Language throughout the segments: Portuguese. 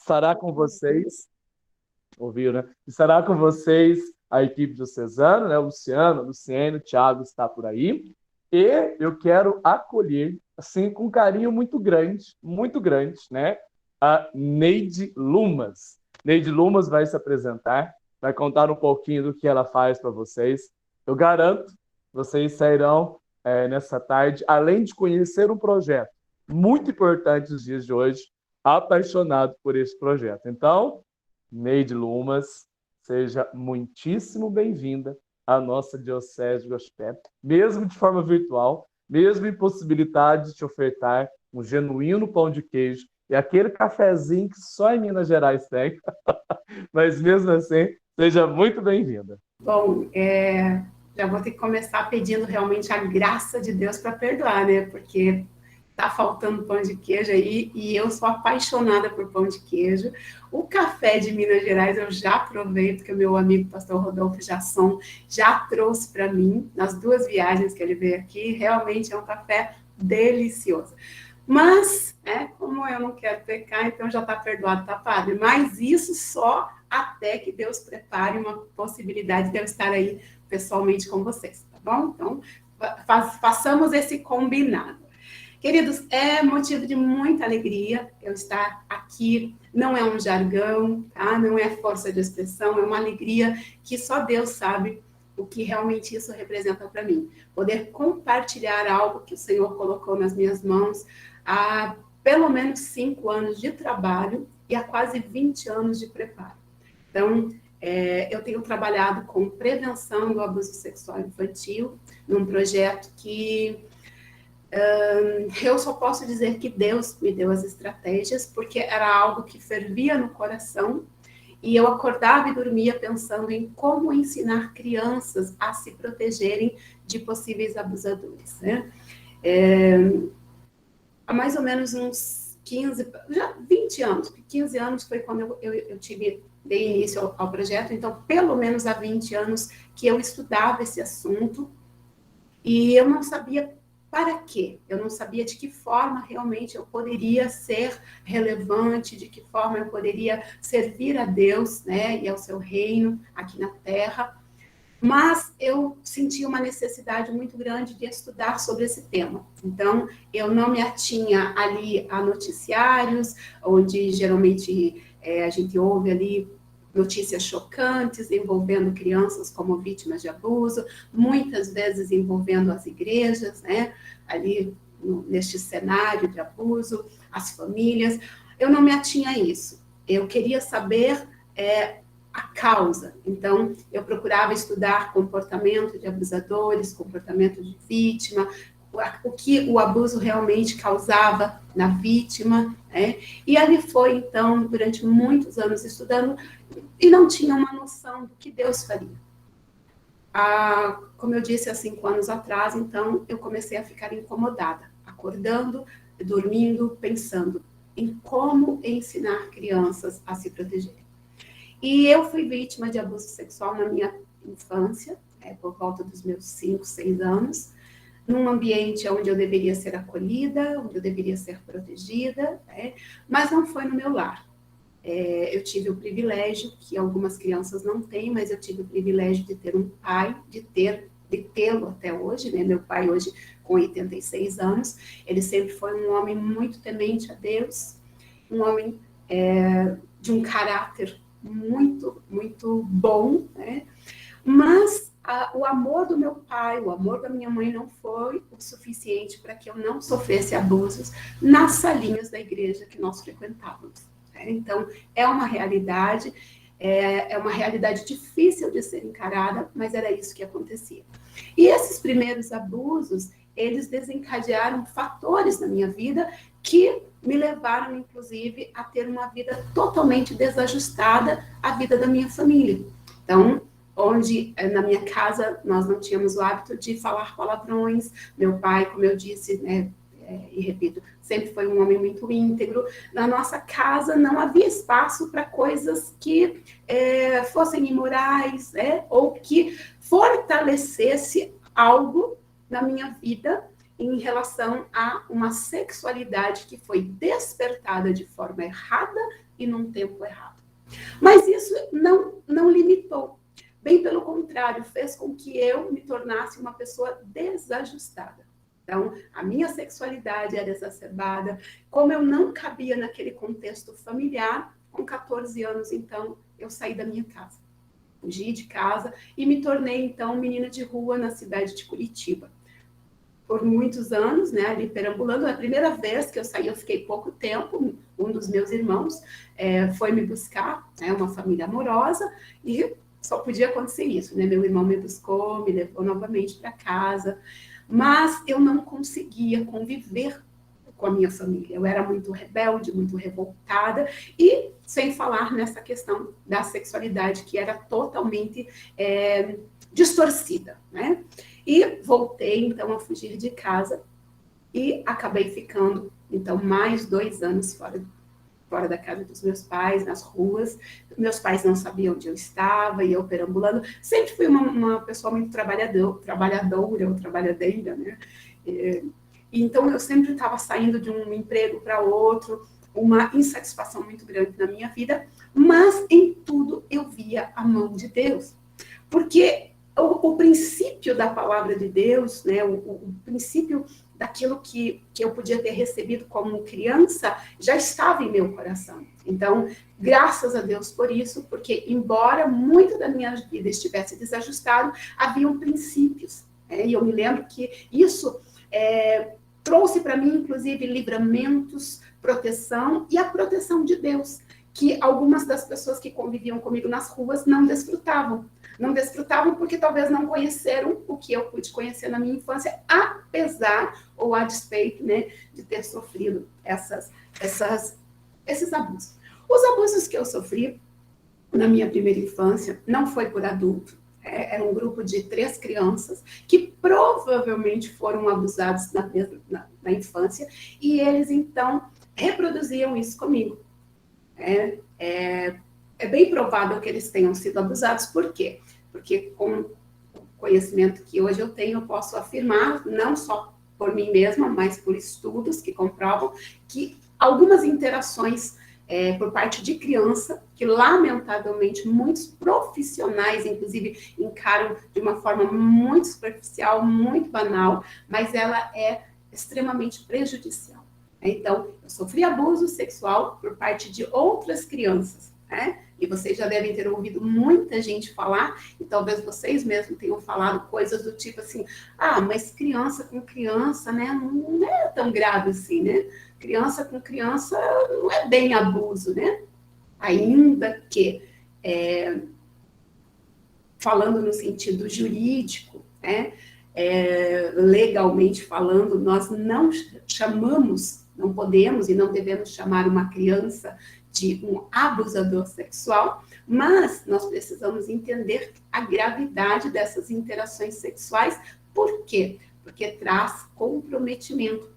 estará com vocês, ouviu, né? Estará com vocês a equipe diocesana, né? Luciano, Luciene, Thiago está por aí. E eu quero acolher, assim, com um carinho muito grande, né? A Neide Lumas. Neide Lumas vai se apresentar, vai contar um pouquinho do que ela faz para vocês. Eu garanto, vocês sairão nessa tarde, além de conhecer um projeto muito importante nos dias de hoje, apaixonado por esse projeto. Então, Neide Lumas, seja muitíssimo bem-vinda à nossa Diocese de Gospé, mesmo de forma virtual, mesmo impossibilidade de te ofertar um genuíno pão de queijo e aquele cafezinho que só em Minas Gerais tem, mas mesmo assim, seja muito bem-vinda. Bom, já vou ter que começar pedindo realmente a graça de Deus para perdoar, né? Porque tá faltando pão de queijo aí e eu sou apaixonada por pão de queijo. O café de Minas Gerais eu já provei, porque o meu amigo pastor Rodolfo Jasson já trouxe para mim nas 2 viagens que ele veio aqui. Realmente é um café delicioso. Mas, como eu não quero pecar, então já está perdoado, tá, padre? Mas isso só até que Deus prepare uma possibilidade de eu estar aí pessoalmente com vocês, tá bom? Então, façamos esse combinado. Queridos, é motivo de muita alegria eu estar aqui. Não é um jargão, tá? Não é força de expressão, é uma alegria que só Deus sabe o que realmente isso representa para mim. Poder compartilhar algo que o Senhor colocou nas minhas mãos há pelo menos 5 anos de trabalho e há quase 20 anos de preparo. Então, eu tenho trabalhado com prevenção do abuso sexual infantil, num projeto que eu só posso dizer que Deus me deu as estratégias, porque era algo que fervia no coração, e eu acordava e dormia pensando em como ensinar crianças a se protegerem de possíveis abusadores, né? Há mais ou menos uns 20 anos, 15 anos foi quando eu dei início ao projeto, então pelo menos há 20 anos que eu estudava esse assunto, e eu não sabia para quê, eu não sabia de que forma realmente eu poderia ser relevante, de que forma eu poderia servir a Deus, né, e ao seu reino aqui na Terra, mas eu senti uma necessidade muito grande de estudar sobre esse tema. Então, eu não me atinha ali a noticiários, onde geralmente a gente ouve ali notícias chocantes envolvendo crianças como vítimas de abuso, muitas vezes envolvendo as igrejas, né, ali neste cenário de abuso, as famílias. Eu não me atinha a isso. Eu queria saber a causa. Então, eu procurava estudar comportamento de abusadores, comportamento de vítima, o que o abuso realmente causava na vítima, né? E ali foi, então, durante muitos anos estudando, e não tinha uma noção do que Deus faria. Como eu disse, há 5 anos atrás, então, eu comecei a ficar incomodada, acordando, dormindo, pensando em como ensinar crianças a se protegerem. E eu fui vítima de abuso sexual na minha infância, por volta dos meus 5, 6 anos, num ambiente onde eu deveria ser acolhida, onde eu deveria ser protegida, mas não foi no meu lar. Eu tive o privilégio, que algumas crianças não têm, mas eu tive o privilégio de ter um pai, de tê-lo até hoje, né? Meu pai hoje com 86 anos, ele sempre foi um homem muito temente a Deus, um homem de um caráter muito, muito bom, né? Mas o amor do meu pai, o amor da minha mãe não foi o suficiente para que eu não sofresse abusos nas salinhas da igreja que nós frequentávamos. Então, é uma realidade difícil de ser encarada, mas era isso que acontecia. E esses primeiros abusos, eles desencadearam fatores na minha vida que me levaram, inclusive, a ter uma vida totalmente desajustada à vida da minha família. Então, onde na minha casa nós não tínhamos o hábito de falar palavrões, meu pai, como eu disse, né, e repito, sempre foi um homem muito íntegro. Na nossa casa não havia espaço para coisas que fossem imorais, ou que fortalecesse algo na minha vida em relação a uma sexualidade que foi despertada de forma errada e num tempo errado. Mas isso não limitou. Bem pelo contrário, fez com que eu me tornasse uma pessoa desajustada. Então, a minha sexualidade era exacerbada. Como eu não cabia naquele contexto familiar, com 14 anos, então, eu saí da minha casa. Fugi de casa e me tornei, então, menina de rua na cidade de Curitiba. Por muitos anos, né, ali perambulando. A primeira vez que eu saí, eu fiquei pouco tempo. Um dos meus irmãos foi me buscar, né, uma família amorosa, e só podia acontecer isso, né? Meu irmão me buscou, me levou novamente para casa, mas eu não conseguia conviver com a minha família. Eu era muito rebelde, muito revoltada, e sem falar nessa questão da sexualidade, que era totalmente distorcida, né? E voltei, então, a fugir de casa e acabei ficando, então, mais 2 anos fora da casa dos meus pais, nas ruas. Meus pais não sabiam onde eu estava, e eu perambulando. Sempre fui uma pessoa muito trabalhadora ou trabalhadeira, né? Então, eu sempre estava saindo de um emprego para outro, uma insatisfação muito grande na minha vida, mas em tudo eu via a mão de Deus. Porque o princípio da palavra de Deus, né, o princípio daquilo que eu podia ter recebido como criança, já estava em meu coração. Então, graças a Deus por isso, porque embora muito da minha vida estivesse desajustado, haviam princípios. E eu me lembro que isso trouxe para mim, inclusive, livramentos, proteção e a proteção de Deus, que algumas das pessoas que conviviam comigo nas ruas não desfrutavam. Não desfrutavam porque talvez não conheceram o que eu pude conhecer na minha infância, apesar ou a despeito, né, de ter sofrido esses abusos. Os abusos que eu sofri na minha primeira infância não foi por adulto. Era um grupo de 3 crianças que provavelmente foram abusados na infância, e eles, então, reproduziam isso comigo. É bem provável que eles tenham sido abusados. Por quê? Porque com o conhecimento que hoje eu tenho, eu posso afirmar, não só por mim mesma, mas por estudos que comprovam que algumas interações por parte de criança, que lamentavelmente muitos profissionais, inclusive, encaram de uma forma muito superficial, muito banal, mas ela é extremamente prejudicial. Então, eu sofri abuso sexual por parte de outras crianças, né? E vocês já devem ter ouvido muita gente falar, e talvez vocês mesmos tenham falado coisas do tipo assim, mas criança com criança, né, não é tão grave assim, né? Criança com criança não é bem abuso, né? Ainda que, falando no sentido jurídico, né, legalmente falando, nós não chamamos, não podemos e não devemos chamar uma criança de um abusador sexual, mas nós precisamos entender a gravidade dessas interações sexuais. Por quê? Porque traz comprometimento.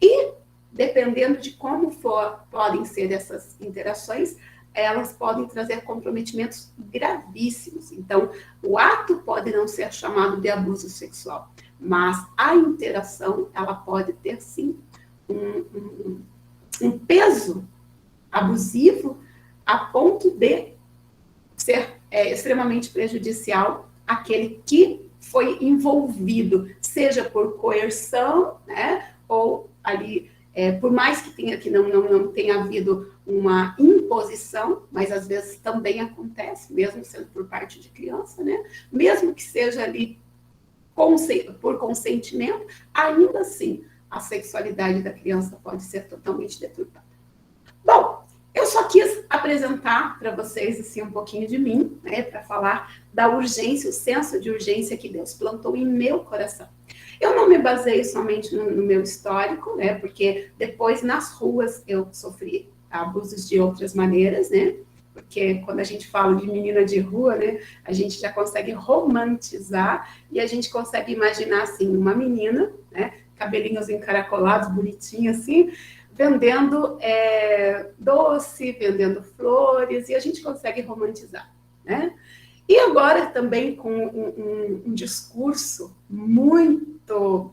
E, dependendo de como podem ser essas interações, elas podem trazer comprometimentos gravíssimos. Então, o ato pode não ser chamado de abuso sexual, mas a interação, ela pode ter, sim, um peso abusivo a ponto de ser extremamente prejudicial àquele que foi envolvido, seja por coerção, né, ou ali, por mais que não tenha havido uma imposição, mas às vezes também acontece, mesmo sendo por parte de criança, né, mesmo que seja ali por consentimento, ainda assim a sexualidade da criança pode ser totalmente deturpada. Bom, eu só quis apresentar para vocês assim, um pouquinho de mim, né, para falar da urgência, o senso de urgência que Deus plantou em meu coração. Eu não me baseio somente no meu histórico, né, porque depois nas ruas eu sofri abusos de outras maneiras, né, porque quando a gente fala de menina de rua, né, a gente já consegue romantizar e a gente consegue imaginar assim uma menina, né, cabelinhos encaracolados, bonitinha assim, vendendo doce, vendendo flores, e a gente consegue romantizar, né? E agora também com um discurso muito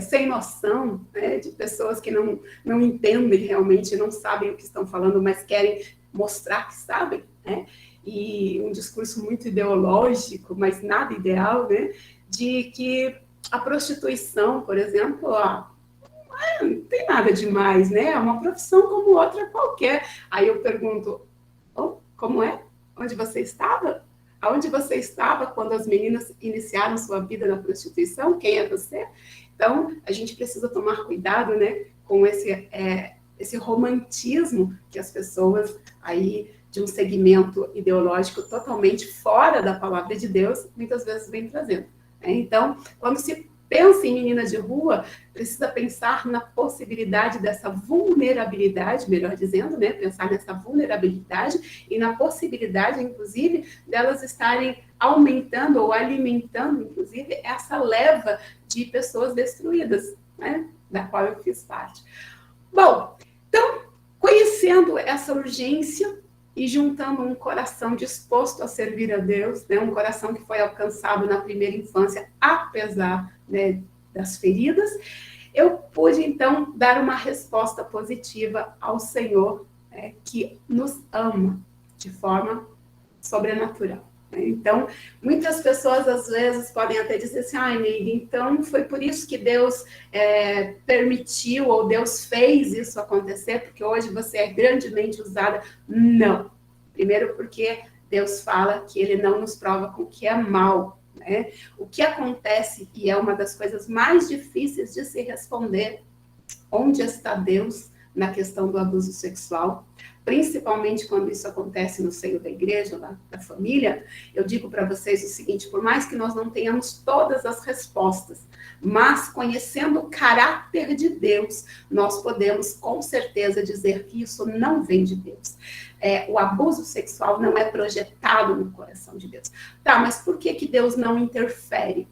sem noção, né, de pessoas que não entendem realmente, não sabem o que estão falando, mas querem mostrar que sabem, né? E um discurso muito ideológico, mas nada ideal, né? De que a prostituição, por exemplo, não tem nada demais, né? É uma profissão como outra qualquer. Aí eu pergunto, oh, como é? Onde você estava? Aonde você estava quando as meninas iniciaram sua vida na prostituição? Quem é você? Então, a gente precisa tomar cuidado, né, com esse romantismo que as pessoas aí de um segmento ideológico totalmente fora da palavra de Deus, muitas vezes vem trazendo. Então, quando se pensa em menina de rua, precisa pensar na possibilidade dessa vulnerabilidade, melhor dizendo, né? Pensar nessa vulnerabilidade e na possibilidade, inclusive, delas estarem aumentando ou alimentando, inclusive, essa leva de pessoas destruídas, né? Da qual eu fiz parte. Bom, então, conhecendo essa urgência e juntando um coração disposto a servir a Deus, né? Um coração que foi alcançado na primeira infância, apesar, né, das feridas, eu pude, então, dar uma resposta positiva ao Senhor, que nos ama de forma sobrenatural. Então, muitas pessoas, às vezes, podem até dizer assim, ai, Neide, então foi por isso que Deus permitiu, ou Deus fez isso acontecer, porque hoje você é grandemente usada. Não. Primeiro porque Deus fala que Ele não nos prova com o que é mal, né? O que acontece, e é uma das coisas mais difíceis de se responder, onde está Deus na questão do abuso sexual, principalmente quando isso acontece no seio da igreja, da família, eu digo para vocês o seguinte, por mais que nós não tenhamos todas as respostas, mas conhecendo o caráter de Deus, nós podemos com certeza dizer que isso não vem de Deus. O abuso sexual não é projetado no coração de Deus. Tá, mas por que Deus não interfere?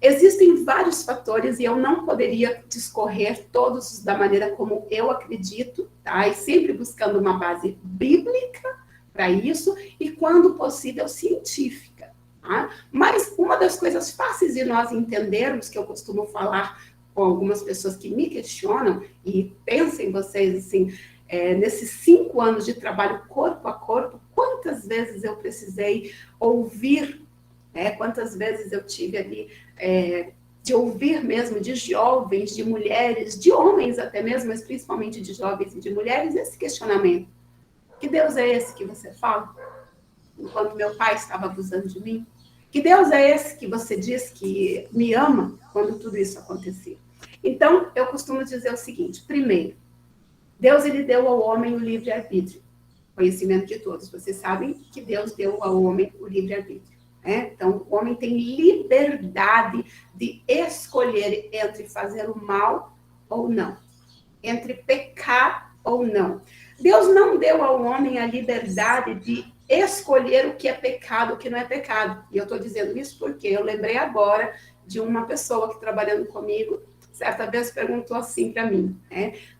Existem vários fatores e eu não poderia discorrer todos da maneira como eu acredito, tá? E sempre buscando uma base bíblica para isso e, quando possível, científica, tá? Mas uma das coisas fáceis de nós entendermos, que eu costumo falar com algumas pessoas que me questionam, e pensem vocês assim, nesses 5 anos de trabalho corpo a corpo, quantas vezes eu precisei ouvir, quantas vezes eu tive ali de ouvir mesmo de jovens, de mulheres, de homens até mesmo, mas principalmente de jovens e de mulheres, esse questionamento. Que Deus é esse que você fala? Enquanto meu pai estava abusando de mim? Que Deus é esse que você diz que me ama quando tudo isso acontecia? Então, eu costumo dizer o seguinte, primeiro, Deus ele deu ao homem o livre-arbítrio, conhecimento de todos. Vocês sabem que Deus deu ao homem o livre-arbítrio. Então, o homem tem liberdade de escolher entre fazer o mal ou não, entre pecar ou não. Deus não deu ao homem a liberdade de escolher o que é pecado, o que não é pecado. E eu estou dizendo isso porque eu lembrei agora de uma pessoa que trabalhando comigo, certa vez perguntou assim para mim,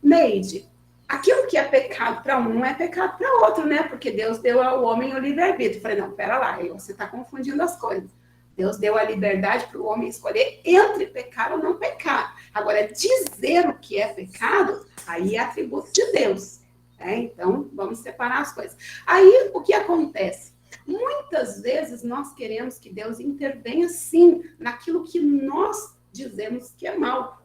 Neide, aquilo que é pecado para um não é pecado para outro, né? Porque Deus deu ao homem o livre-arbítrio. Eu falei, não, pera lá, você está confundindo as coisas. Deus deu a liberdade para o homem escolher entre pecar ou não pecar. Agora, dizer o que é pecado, aí é atributo de Deus. Então, vamos separar as coisas. Aí, o que acontece? Muitas vezes nós queremos que Deus intervenha, sim, naquilo que nós dizemos que é mal.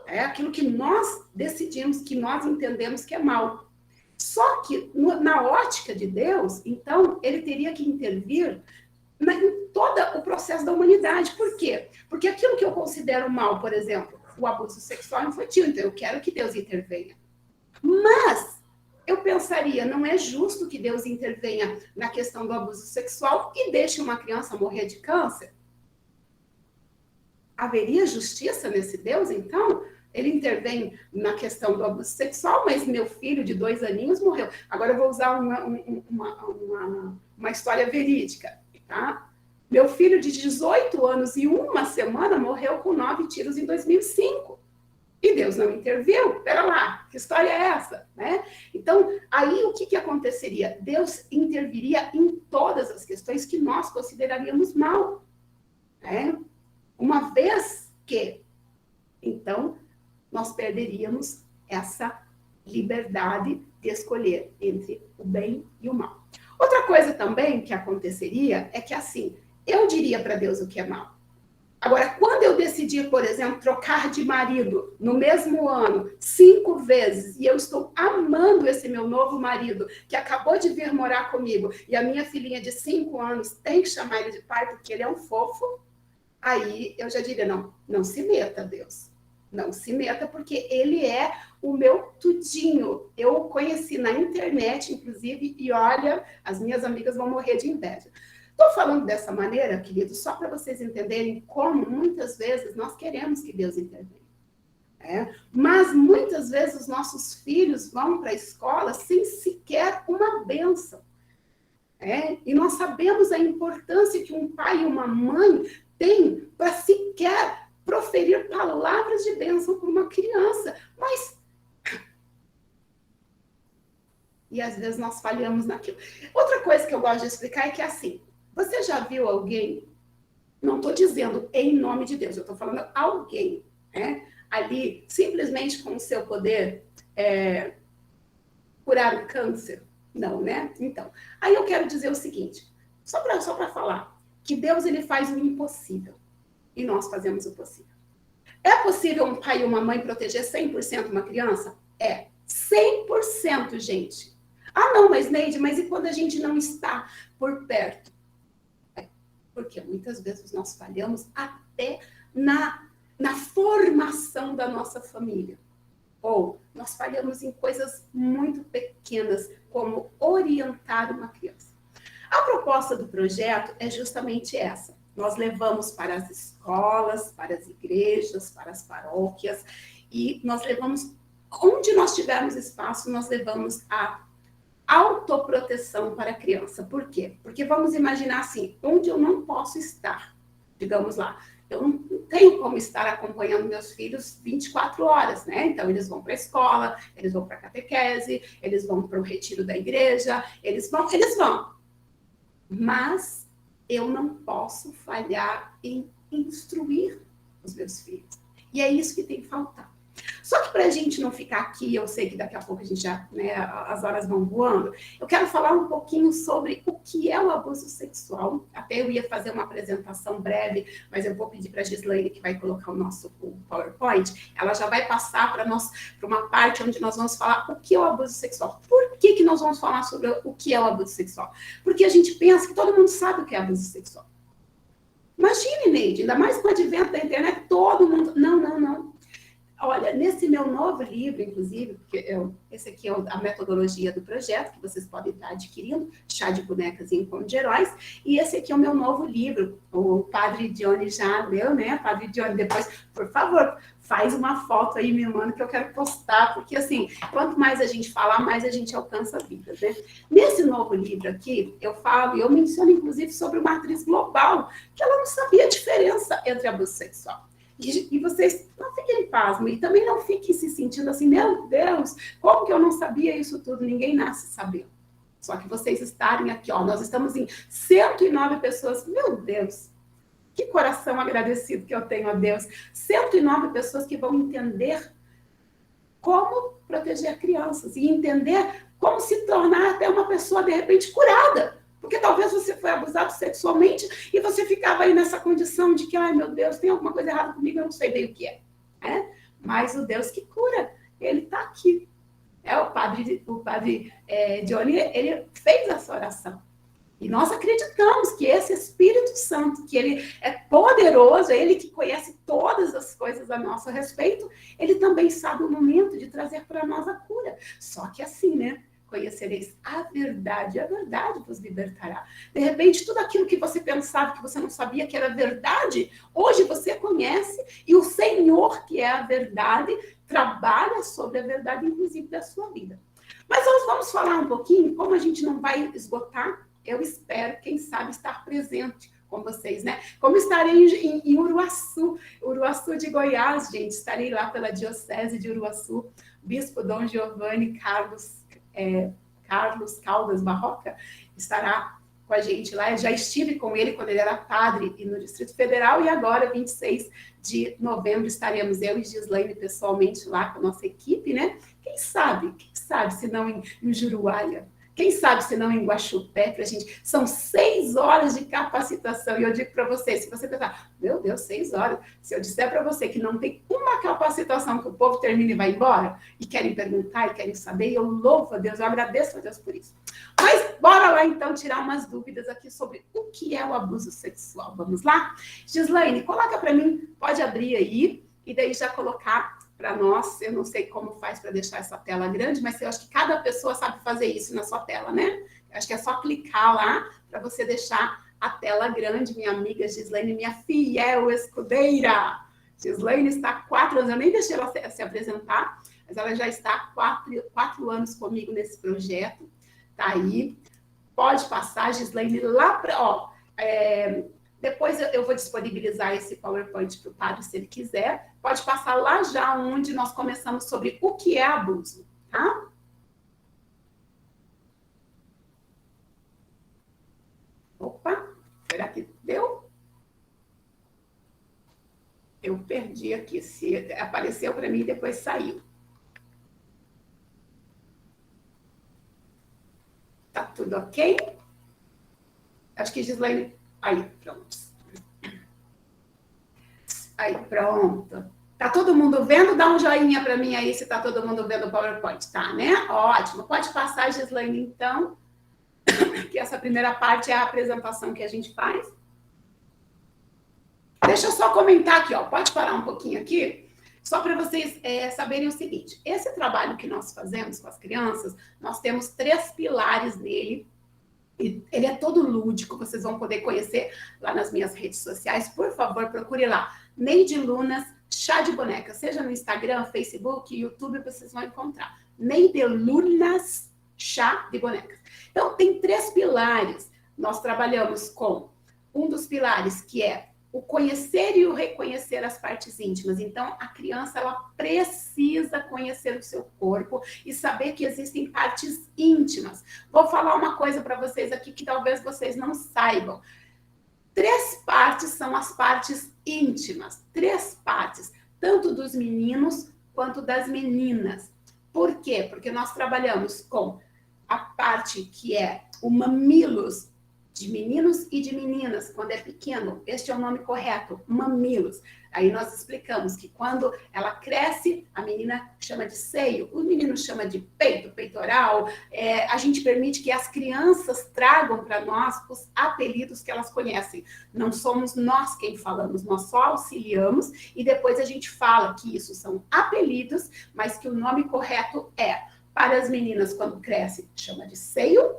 Aquilo que nós decidimos, que nós entendemos que é mal. Só que, na ótica de Deus, então, ele teria que intervir em todo o processo da humanidade. Por quê? Porque aquilo que eu considero mal, por exemplo, o abuso sexual infantil, então eu quero que Deus intervenha. Mas eu pensaria, não é justo que Deus intervenha na questão do abuso sexual e deixe uma criança morrer de câncer? Haveria justiça nesse Deus, então? Ele intervém na questão do abuso sexual, mas meu filho de 2 aninhos morreu. Agora eu vou usar uma história verídica, tá? Meu filho de 18 anos e 1 semana morreu com 9 tiros em 2005. E Deus não interviu? Pera lá, que história é essa? Então, aí o que aconteceria? Deus interviria em todas as questões que nós consideraríamos mal. Uma vez que Então, nós perderíamos essa liberdade de escolher entre o bem e o mal. Outra coisa também que aconteceria é que, assim, eu diria para Deus o que é mal. Agora, quando eu decidir, por exemplo, trocar de marido no mesmo ano, 5 vezes, e eu estou amando esse meu novo marido, que acabou de vir morar comigo, e a minha filhinha de 5 anos tem que chamar ele de pai, porque ele é um fofo, aí eu já diria, não, não se meta, Deus. Não se meta, porque ele é o meu tudinho. Eu o conheci na internet, inclusive, e olha, as minhas amigas vão morrer de inveja. Estou falando dessa maneira, queridos, só para vocês entenderem como muitas vezes nós queremos que Deus intervenha. Mas muitas vezes os nossos filhos vão para a escola sem sequer uma bênção. E nós sabemos a importância que um pai e uma mãe têm para sequer proferir palavras de bênção para uma criança. E às vezes nós falhamos naquilo. Outra coisa que eu gosto de explicar é que assim, você já viu alguém, não estou dizendo em nome de Deus, eu estou falando alguém, ali, simplesmente com o seu poder, curar o câncer? Não, né? Então, aí eu quero dizer o seguinte, só para falar, que Deus ele faz o impossível e nós fazemos o possível. É possível um pai e uma mãe proteger 100% uma criança? É. 100%, gente. Ah, não, mas Neide, mas e quando a gente não está por perto? Porque muitas vezes nós falhamos até na formação da nossa família. Ou nós falhamos em coisas muito pequenas, como orientar uma criança. A proposta do projeto é justamente essa. Nós levamos para as escolas, para as igrejas, para as paróquias, e nós levamos, onde nós tivermos espaço, nós levamos a autoproteção para a criança. Por quê? Porque vamos imaginar assim, onde eu não posso estar, digamos lá, eu não tenho como estar acompanhando meus filhos 24 horas, né? Então, eles vão para a escola, eles vão para a catequese, eles vão para o retiro da igreja, eles vão. Mas eu não posso falhar em instruir os meus filhos. E é isso que tem que faltar. Só que para a gente não ficar aqui, eu sei que daqui a pouco a gente já, né, as horas vão voando, eu quero falar um pouquinho sobre o que é o abuso sexual. Até eu ia fazer uma apresentação breve, mas eu vou pedir para a Gislaine, que vai colocar o nosso PowerPoint, ela já vai passar para uma parte onde nós vamos falar o que é o abuso sexual. Por que nós vamos falar sobre o que é o abuso sexual? Porque a gente pensa que todo mundo sabe o que é abuso sexual. Imagine, Neide, ainda mais com o advento da internet, todo mundo... Não. Olha, nesse meu novo livro, inclusive, porque esse aqui é a metodologia do projeto, que vocês podem estar adquirindo, Chá de Bonecas e Encontro de Heróis, e esse aqui é o meu novo livro, o Padre Johnny já leu, né? Padre Johnny, depois, por favor, faz uma foto aí, me manda, que eu quero postar, porque assim, quanto mais a gente falar, mais a gente alcança vidas, né? Nesse novo livro aqui, eu falo, e eu menciono, inclusive, sobre uma atriz global, que ela não sabia a diferença entre abuso sexual. E vocês não fiquem pasmos, e também não fiquem se sentindo assim, meu Deus, como que eu não sabia isso tudo? Ninguém nasce sabendo. Só que vocês estarem aqui, ó, nós estamos em 109 pessoas, meu Deus, que coração agradecido que eu tenho a Deus. 109 pessoas que vão entender como proteger crianças e entender como se tornar até uma pessoa, de repente, curada. Porque talvez você foi abusado sexualmente e você ficava aí nessa condição de que, ai meu Deus, tem alguma coisa errada comigo, eu não sei bem o que é. Mas o Deus que cura, ele está aqui. O padre Johnny, ele fez essa oração. E nós acreditamos que esse Espírito Santo, que ele é poderoso, ele que conhece todas as coisas a nosso respeito, ele também sabe o momento de trazer para nós a cura. Só que assim, né? Conhecereis a verdade vos libertará. De repente, tudo aquilo que você pensava que você não sabia que era verdade, hoje você conhece, e o Senhor, que é a verdade, trabalha sobre a verdade, inclusive, da sua vida. Mas nós vamos falar um pouquinho, como a gente não vai esgotar, eu espero, quem sabe, estar presente com vocês, né? Como estarei em Uruaçu, Uruaçu de Goiás, gente, estarei lá pela Diocese de Uruaçu, Bispo Dom Giovanni Carlos Caldas Barroca estará com a gente lá. Eu já estive com ele quando ele era padre e no Distrito Federal, e agora, 26 de novembro, estaremos eu e Gislaine pessoalmente lá com a nossa equipe, né? Quem sabe se não em Juruália? Quem sabe se não em Guaxupé, pra gente. São 6 horas de capacitação. E eu digo para você, se você pensar, meu Deus, 6 horas. Se eu disser para você que não tem uma capacitação que o povo termina e vai embora, e querem perguntar e querem saber, eu louvo a Deus, eu agradeço a Deus por isso. Mas bora lá, então, tirar umas dúvidas aqui sobre o que é o abuso sexual. Vamos lá? Gislaine, coloca para mim, pode abrir aí, e daí já colocar para nós. Eu não sei como faz para deixar essa tela grande, mas eu acho que cada pessoa sabe fazer isso na sua tela, né? Eu acho que é só clicar lá para você deixar a tela grande. Minha amiga Gislaine, minha fiel escudeira. Gislaine está há 4 anos, eu nem deixei ela se apresentar, mas ela já está há 4 anos comigo nesse projeto. Tá aí. Pode passar, Gislaine, lá para... depois eu vou disponibilizar esse PowerPoint para o padre, se ele quiser. Pode passar lá já onde nós começamos sobre o que é abuso, tá? Opa, será que deu? Eu perdi aqui, se apareceu para mim e depois saiu. Tá tudo ok? Acho que Gislaine... Aí, pronto. Aí, pronto. Tá todo mundo vendo? Dá um joinha para mim aí se tá todo mundo vendo o PowerPoint, tá, né? Ótimo. Pode passar, Gislaine, então, que essa primeira parte é a apresentação que a gente faz. Deixa eu só comentar aqui, ó. Pode parar um pouquinho aqui, só para vocês saberem o seguinte. Esse trabalho que nós fazemos com as crianças, nós temos 3 pilares nele. Ele é todo lúdico, vocês vão poder conhecer lá nas minhas redes sociais. Por favor, procure lá. Neide Lunas, Chá de Boneca. Seja no Instagram, Facebook, YouTube, vocês vão encontrar. Neide Lunas, Chá de Bonecas. Então, tem 3 pilares. Nós trabalhamos com um dos pilares, que é o conhecer e o reconhecer as partes íntimas. Então, a criança, ela precisa conhecer o seu corpo e saber que existem partes íntimas. Vou falar uma coisa para vocês aqui que talvez vocês não saibam. 3 partes são as partes íntimas. 3 partes, tanto dos meninos quanto das meninas. Por quê? Porque nós trabalhamos com a parte que é o mamilos de meninos e de meninas, quando é pequeno. Este é o nome correto, mamilos. Aí nós explicamos que quando ela cresce, a menina chama de seio, o menino chama de peito, peitoral. A gente permite que as crianças tragam para nós os apelidos que elas conhecem. Não somos nós quem falamos, nós só auxiliamos e depois a gente fala que isso são apelidos, mas que o nome correto é, para as meninas, quando cresce, chama de seio,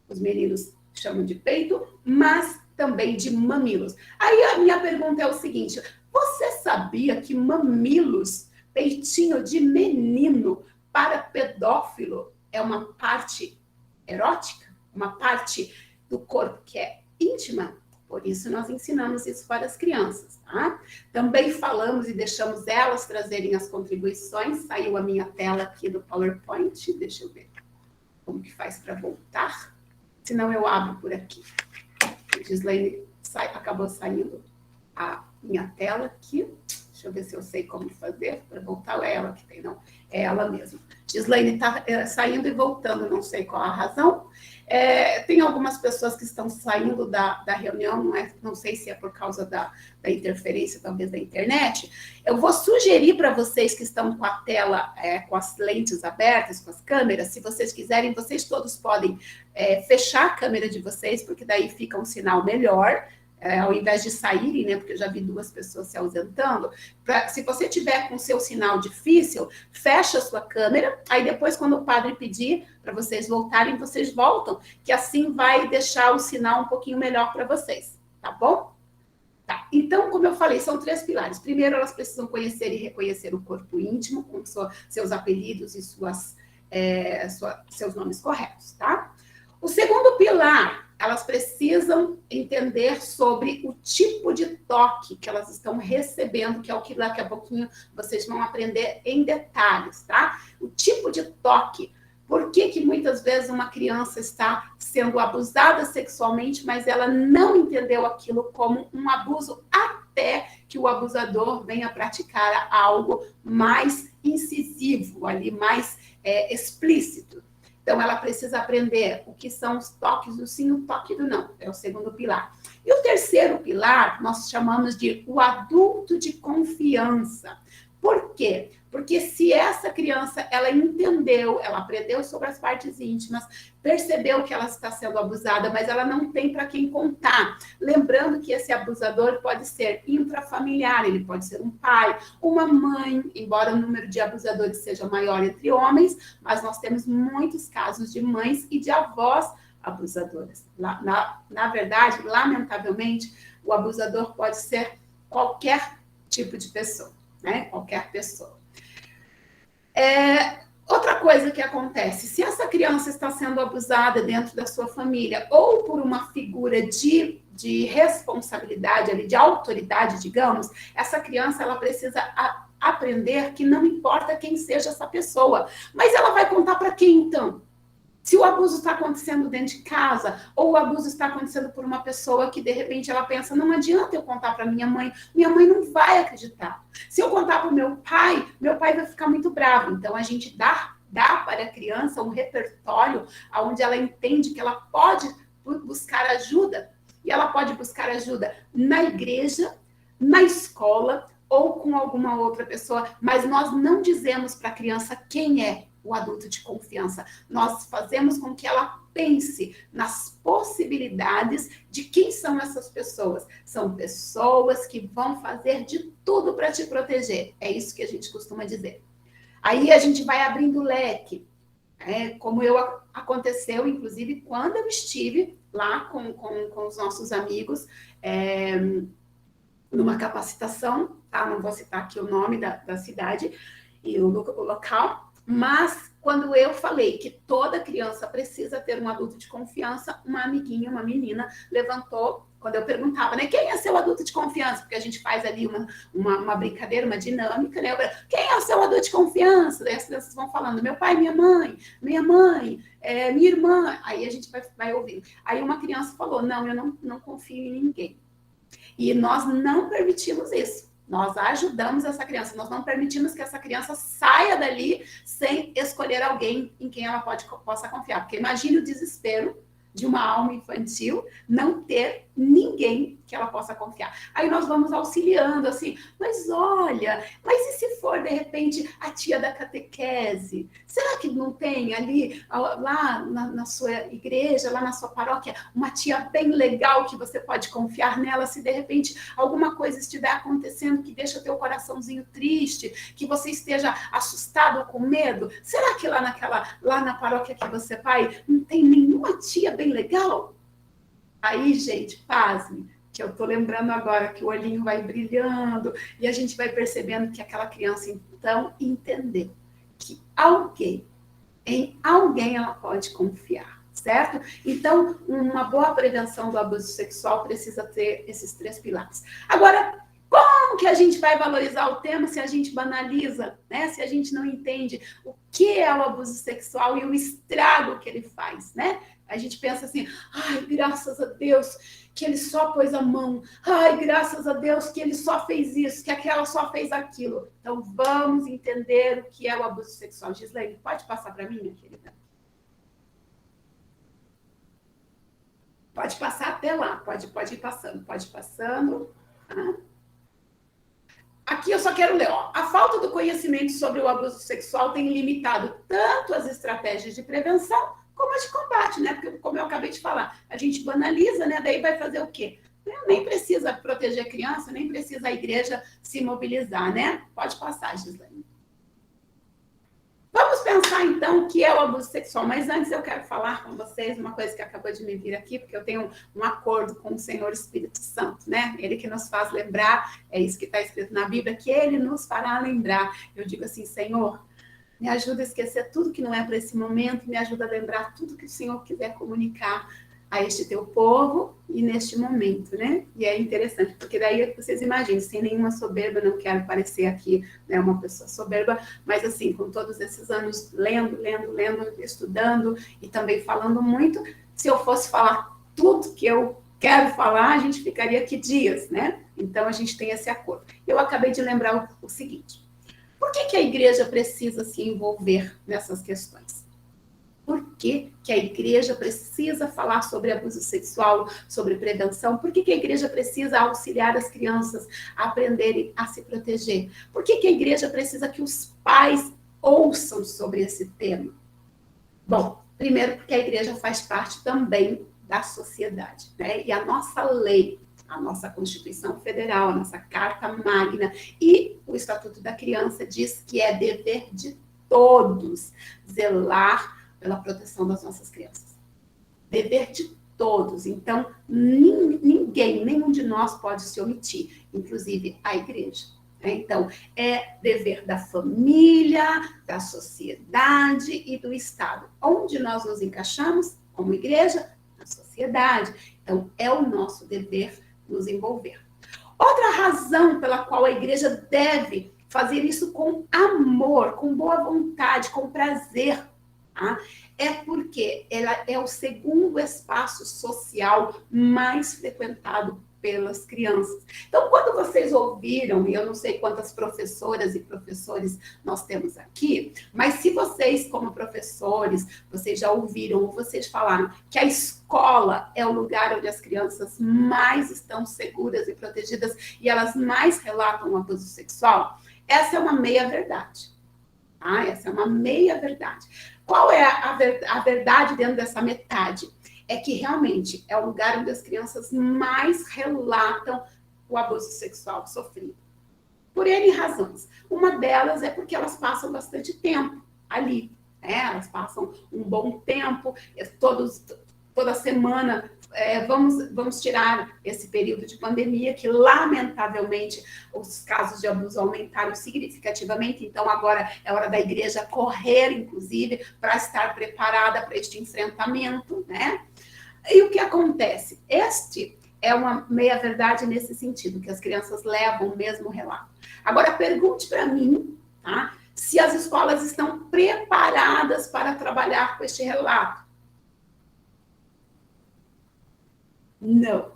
os meninos chamam de peito, mas também de mamilos. Aí a minha pergunta é o seguinte: você sabia que mamilos, peitinho de menino, para pedófilo, é uma parte erótica? Uma parte do corpo que é íntima? Por isso nós ensinamos isso para as crianças, tá? Também falamos e deixamos elas trazerem as contribuições. Saiu a minha tela aqui do PowerPoint. Deixa eu ver como que faz para voltar. Senão eu abro por aqui. A Gislaine acabou saindo a minha tela aqui. Deixa eu ver se eu sei como fazer para voltar. Ou é ela que tem? Não, é ela mesma. Gislaine está saindo e voltando, não sei qual a razão. Tem algumas pessoas que estão saindo da reunião, não sei se é por causa da interferência, talvez, da internet. Eu vou sugerir para vocês que estão com a tela, com as lentes abertas, com as câmeras, se vocês quiserem, vocês todos podem fechar a câmera de vocês, porque daí fica um sinal melhor, ao invés de saírem, né, porque eu já vi 2 pessoas se ausentando. Se você tiver com o seu sinal difícil, fecha a sua câmera, aí depois, quando o padre pedir para vocês voltarem, vocês voltam, que assim vai deixar o sinal um pouquinho melhor para vocês, tá bom? Tá. Então, como eu falei, são 3 pilares. Primeiro, elas precisam conhecer e reconhecer o corpo íntimo, com seus apelidos e seus nomes corretos, tá? O segundo pilar, elas precisam entender sobre o tipo de toque que elas estão recebendo, que é o que daqui a pouquinho vocês vão aprender em detalhes, tá? O tipo de toque. Por que que muitas vezes uma criança está sendo abusada sexualmente, mas ela não entendeu aquilo como um abuso até que o abusador venha praticar algo mais incisivo, ali mais explícito. Então, ela precisa aprender o que são os toques do sim e o toque do não. É o segundo pilar. E o terceiro pilar, nós chamamos de o adulto de confiança. Por quê? Porque se essa criança, ela entendeu, ela aprendeu sobre as partes íntimas, percebeu que ela está sendo abusada, mas ela não tem para quem contar. Lembrando que esse abusador pode ser intrafamiliar, ele pode ser um pai, uma mãe, embora o número de abusadores seja maior entre homens, mas nós temos muitos casos de mães e de avós abusadoras. Na verdade, lamentavelmente, o abusador pode ser qualquer tipo de pessoa, né? Qualquer pessoa. Outra coisa que acontece, se essa criança está sendo abusada dentro da sua família ou por uma figura de responsabilidade, de autoridade, digamos, essa criança ela precisa aprender que não importa quem seja essa pessoa, mas ela vai contar para quem então? Se o abuso está acontecendo dentro de casa, ou o abuso está acontecendo por uma pessoa que, de repente, ela pensa, não adianta eu contar para minha mãe não vai acreditar. Se eu contar para o meu pai vai ficar muito bravo. Então, a gente dá para a criança um repertório onde ela entende que ela pode buscar ajuda. E ela pode buscar ajuda na igreja, na escola, ou com alguma outra pessoa. Mas nós não dizemos para a criança quem é o adulto de confiança. Nós fazemos com que ela pense nas possibilidades de quem são essas pessoas. São pessoas que vão fazer de tudo para te proteger. É isso que a gente costuma dizer. Aí a gente vai abrindo leque. Como aconteceu, inclusive, quando eu estive lá com os nossos amigos, numa capacitação, tá? Não vou citar aqui o nome da cidade e o local, mas quando eu falei que toda criança precisa ter um adulto de confiança, uma amiguinha, uma menina, levantou, quando eu perguntava, né, quem é seu adulto de confiança? Porque a gente faz ali uma brincadeira, uma dinâmica, né? Quem é o seu adulto de confiança? Daí as crianças vão falando, meu pai, minha mãe, minha irmã. Aí a gente vai ouvindo. Aí uma criança falou, não, eu não confio em ninguém. E nós não permitimos isso. Nós ajudamos essa criança, nós não permitimos que essa criança saia dali sem escolher alguém em quem ela possa confiar. Porque imagine o desespero de uma alma infantil não ter ninguém que ela possa confiar. Aí nós vamos auxiliando, assim, mas olha, mas e se for, de repente, a tia da catequese? Será que não tem ali, lá na sua igreja, lá na sua paróquia, uma tia bem legal que você pode confiar nela se, de repente, alguma coisa estiver acontecendo que deixa teu coraçãozinho triste, que você esteja assustado ou com medo? Será que lá na paróquia que você vai, não tem nenhuma tia bem legal? Aí, gente, pasme, que eu tô lembrando agora que o olhinho vai brilhando e a gente vai percebendo que aquela criança, então, entendeu que em alguém ela pode confiar, certo? Então, uma boa prevenção do abuso sexual precisa ter esses 3 pilares. Agora, como que a gente vai valorizar o tema se a gente banaliza, né? Se a gente não entende o que é o abuso sexual e o estrago que ele faz, né? A gente pensa assim, ai, graças a Deus que ele só pôs a mão, ai, graças a Deus que ele só fez isso, que aquela só fez aquilo. Então, vamos entender o que é o abuso sexual. Gislaine, pode passar para mim, minha querida? Pode passar até lá, pode ir passando, pode ir passando. Tá? Aqui eu só quero ler, ó. A falta do conhecimento sobre o abuso sexual tem limitado tanto as estratégias de prevenção como as de combate, né? Porque, como eu acabei de falar, a gente banaliza, né? Daí vai fazer o quê? Nem precisa proteger a criança, nem precisa a igreja se mobilizar, né? Pode passar, Gislaine. Vamos pensar, então, o que é o abuso sexual. Mas antes eu quero falar com vocês uma coisa que acabou de me vir aqui, porque eu tenho um acordo com o Senhor Espírito Santo, né? Ele que nos faz lembrar, é isso que está escrito na Bíblia, que ele nos fará lembrar. Eu digo assim, Senhor, me ajuda a esquecer tudo que não é para esse momento, me ajuda a lembrar tudo que o Senhor quiser comunicar a este teu povo e neste momento, né? E é interessante, porque daí vocês imaginem, sem nenhuma soberba, não quero parecer aqui, né, uma pessoa soberba, mas assim, com todos esses anos lendo, estudando e também falando muito, se eu fosse falar tudo que eu quero falar, a gente ficaria aqui dias, né? Então a gente tem esse acordo. Eu acabei de lembrar o seguinte: por que a igreja precisa se envolver nessas questões? Por que a igreja precisa falar sobre abuso sexual, sobre prevenção? Por que a igreja precisa auxiliar as crianças a aprenderem a se proteger? Por que a igreja precisa que os pais ouçam sobre esse tema? Bom, primeiro porque a igreja faz parte também da sociedade, né? E a nossa lei, a nossa Constituição Federal, a nossa Carta Magna e o Estatuto da Criança diz que é dever de todos zelar pela proteção das nossas crianças. Dever de todos. Então, ninguém, nenhum de nós pode se omitir, inclusive a igreja. Então, é dever da família, da sociedade e do Estado. Onde nós nos encaixamos como igreja? Na sociedade. Então, é o nosso dever nos envolver. Outra razão pela qual a igreja deve fazer isso com amor, com boa vontade, com prazer, tá? É porque ela é o segundo espaço social mais frequentado pelas crianças. Então, quando vocês ouviram, e eu não sei quantas professoras e professores nós temos aqui, mas se vocês, como professores, vocês já ouviram ou vocês falaram que a escola é o lugar onde as crianças mais estão seguras e protegidas e elas mais relatam o abuso sexual, essa é uma meia-verdade. Tá? Essa é uma meia-verdade. Qual é a verdade dentro dessa metade? É que realmente é o lugar onde as crianças mais relatam o abuso sexual sofrido. Por N razões. Uma delas é porque elas passam bastante tempo ali. Né? Elas passam um bom tempo, toda semana. Vamos tirar esse período de pandemia, que lamentavelmente os casos de abuso aumentaram significativamente, então agora é hora da igreja correr, inclusive, para estar preparada para este enfrentamento, né? E o que acontece? Este é uma meia-verdade nesse sentido, que as crianças levam o mesmo relato. Agora, pergunte para mim, tá? Se as escolas estão preparadas para trabalhar com este relato. Não.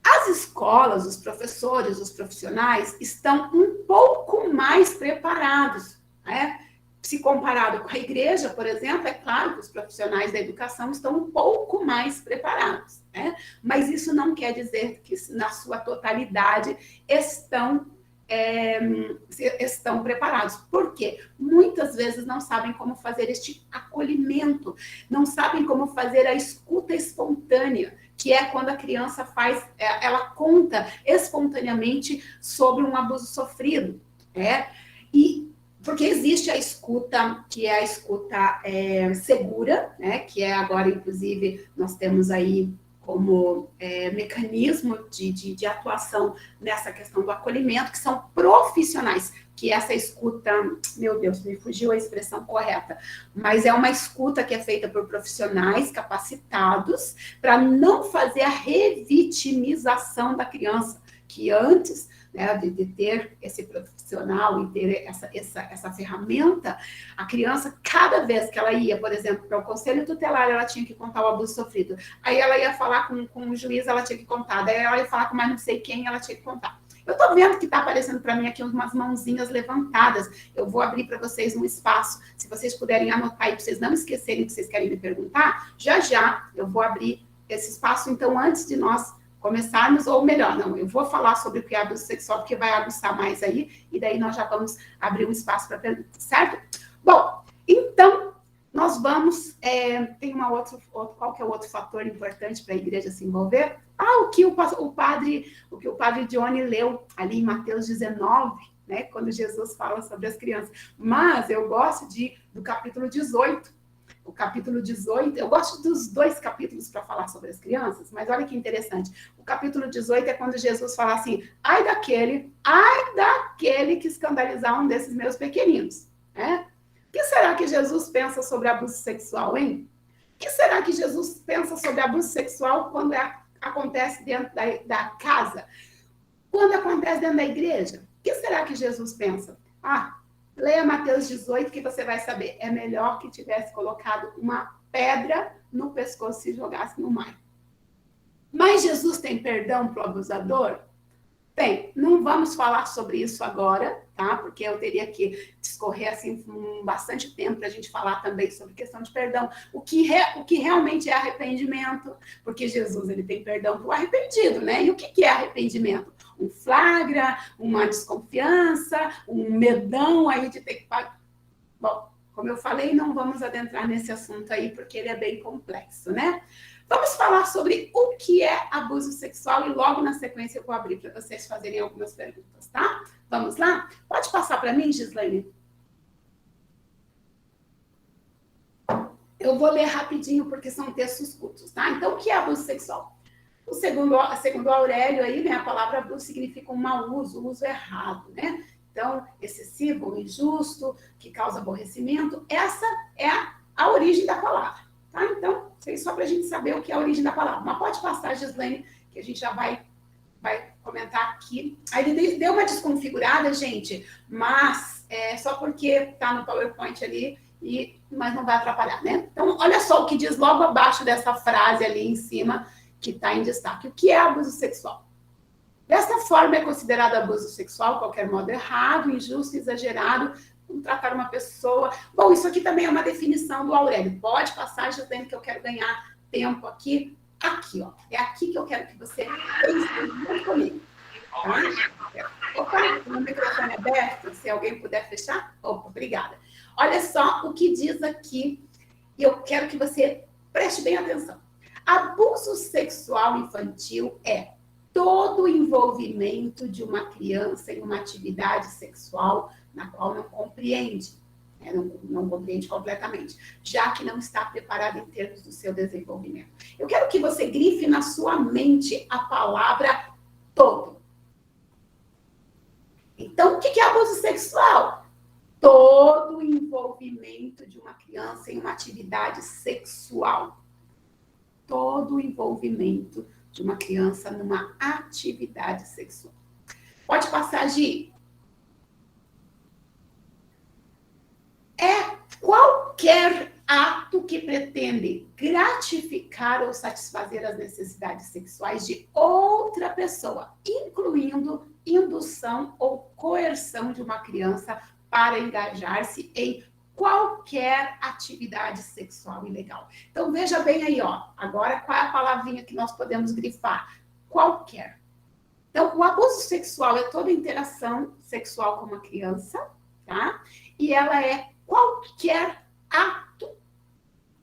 As escolas, os professores, os profissionais estão um pouco mais preparados, né? Se comparado com a igreja, por exemplo, é claro que os profissionais da educação estão um pouco mais preparados, né? Mas isso não quer dizer que, na sua totalidade, estão preparados. Por quê? Muitas vezes não sabem como fazer este acolhimento, não sabem como fazer a escuta espontânea, que é quando a criança ela conta espontaneamente sobre um abuso sofrido, e porque existe a escuta, que é a escuta segura, né? Que é agora, inclusive, nós temos aí como mecanismo de atuação nessa questão do acolhimento, que são profissionais, que essa escuta, meu Deus, me fugiu a expressão correta, mas é uma escuta que é feita por profissionais capacitados para não fazer a revitimização da criança, que antes, né, de ter esse profissional e ter essa ferramenta, a criança, cada vez que ela ia, por exemplo, para o conselho tutelar, ela tinha que contar o abuso sofrido. Aí ela ia falar com o juiz, ela tinha que contar. Daí ela ia falar com mais não sei quem, ela tinha que contar. Eu estou vendo que está aparecendo para mim aqui umas mãozinhas levantadas. Eu vou abrir para vocês um espaço. Se vocês puderem anotar aí, para vocês não esquecerem o que vocês querem me perguntar, já eu vou abrir esse espaço. Então, antes de nós começarmos, ou melhor, não, eu vou falar sobre o que é abuso sexual, porque vai aguçar mais aí, e daí nós já vamos abrir um espaço para perguntas, certo? Bom, então, nós vamos, tem qual que é o outro fator importante para a igreja se envolver? O que o padre Johnny leu ali em Mateus 19, né, quando Jesus fala sobre as crianças. Mas eu gosto do capítulo 18. O capítulo 18, eu gosto dos dois capítulos para falar sobre as crianças, mas olha que interessante. O capítulo 18 é quando Jesus fala assim: ai daquele que escandalizar um desses meus pequeninos. O que será que Jesus pensa sobre abuso sexual, hein? O que será que Jesus pensa sobre abuso sexual quando acontece dentro da casa? Quando acontece dentro da igreja? O que será que Jesus pensa? Leia Mateus 18 que você vai saber. É melhor que tivesse colocado uma pedra no pescoço e jogasse no mar. Mas Jesus tem perdão para o abusador? Bem, não vamos falar sobre isso agora, tá? Porque eu teria que discorrer assim bastante tempo para a gente falar também sobre questão de perdão. O que realmente é arrependimento? Porque Jesus ele tem perdão para o arrependido, né? E o que é arrependimento? Um flagra, uma desconfiança, um medão aí de ter que pagar. Bom, como eu falei, não vamos adentrar nesse assunto aí porque ele é bem complexo, né? Vamos falar sobre o que é abuso sexual e logo na sequência eu vou abrir para vocês fazerem algumas perguntas, tá? Vamos lá? Pode passar para mim, Gislaine? Eu vou ler rapidinho porque são textos curtos, tá? Então, o que é abuso sexual? Segundo Aurélio aí, né, a palavra abuso significa um mau uso, um uso errado, né? Então, excessivo, injusto, que causa aborrecimento, essa é a origem da palavra. Tá? Então, isso aí só para a gente saber o que é a origem da palavra. Mas pode passar, Gislaine, que a gente já vai comentar aqui. Aí ele deu uma desconfigurada, gente, mas só porque está no PowerPoint ali, mas não vai atrapalhar, né? Então, olha só o que diz logo abaixo dessa frase ali em cima, que está em destaque. O que é abuso sexual? Desta forma, é considerado abuso sexual qualquer modo errado, injusto, exagerado, como tratar uma pessoa. Bom, isso aqui também é uma definição do Aurélio. Pode passar, Gislaine, que eu quero ganhar tempo aqui. Aqui, ó. É aqui que eu quero que você pense comigo. Tá? Opa, o microfone é aberto, se alguém puder fechar. Opa, obrigada. Olha só o que diz aqui, e eu quero que você preste bem atenção. Abuso sexual infantil é todo o envolvimento de uma criança em uma atividade sexual na qual não compreende, né? não compreende completamente, já que não está preparada em termos do seu desenvolvimento. Eu quero que você grife na sua mente a palavra todo. Então, o que é abuso sexual? Todo o envolvimento de uma criança em uma atividade sexual. Todo o envolvimento de uma criança numa atividade sexual. Pode passar, Gi. É qualquer ato que pretende gratificar ou satisfazer as necessidades sexuais de outra pessoa, incluindo indução ou coerção de uma criança para engajar-se em qualquer atividade sexual ilegal. Então, veja bem aí, ó. Agora, qual é a palavrinha que nós podemos grifar? Qualquer. Então, o abuso sexual é toda interação sexual com uma criança, tá? E ela é qualquer ato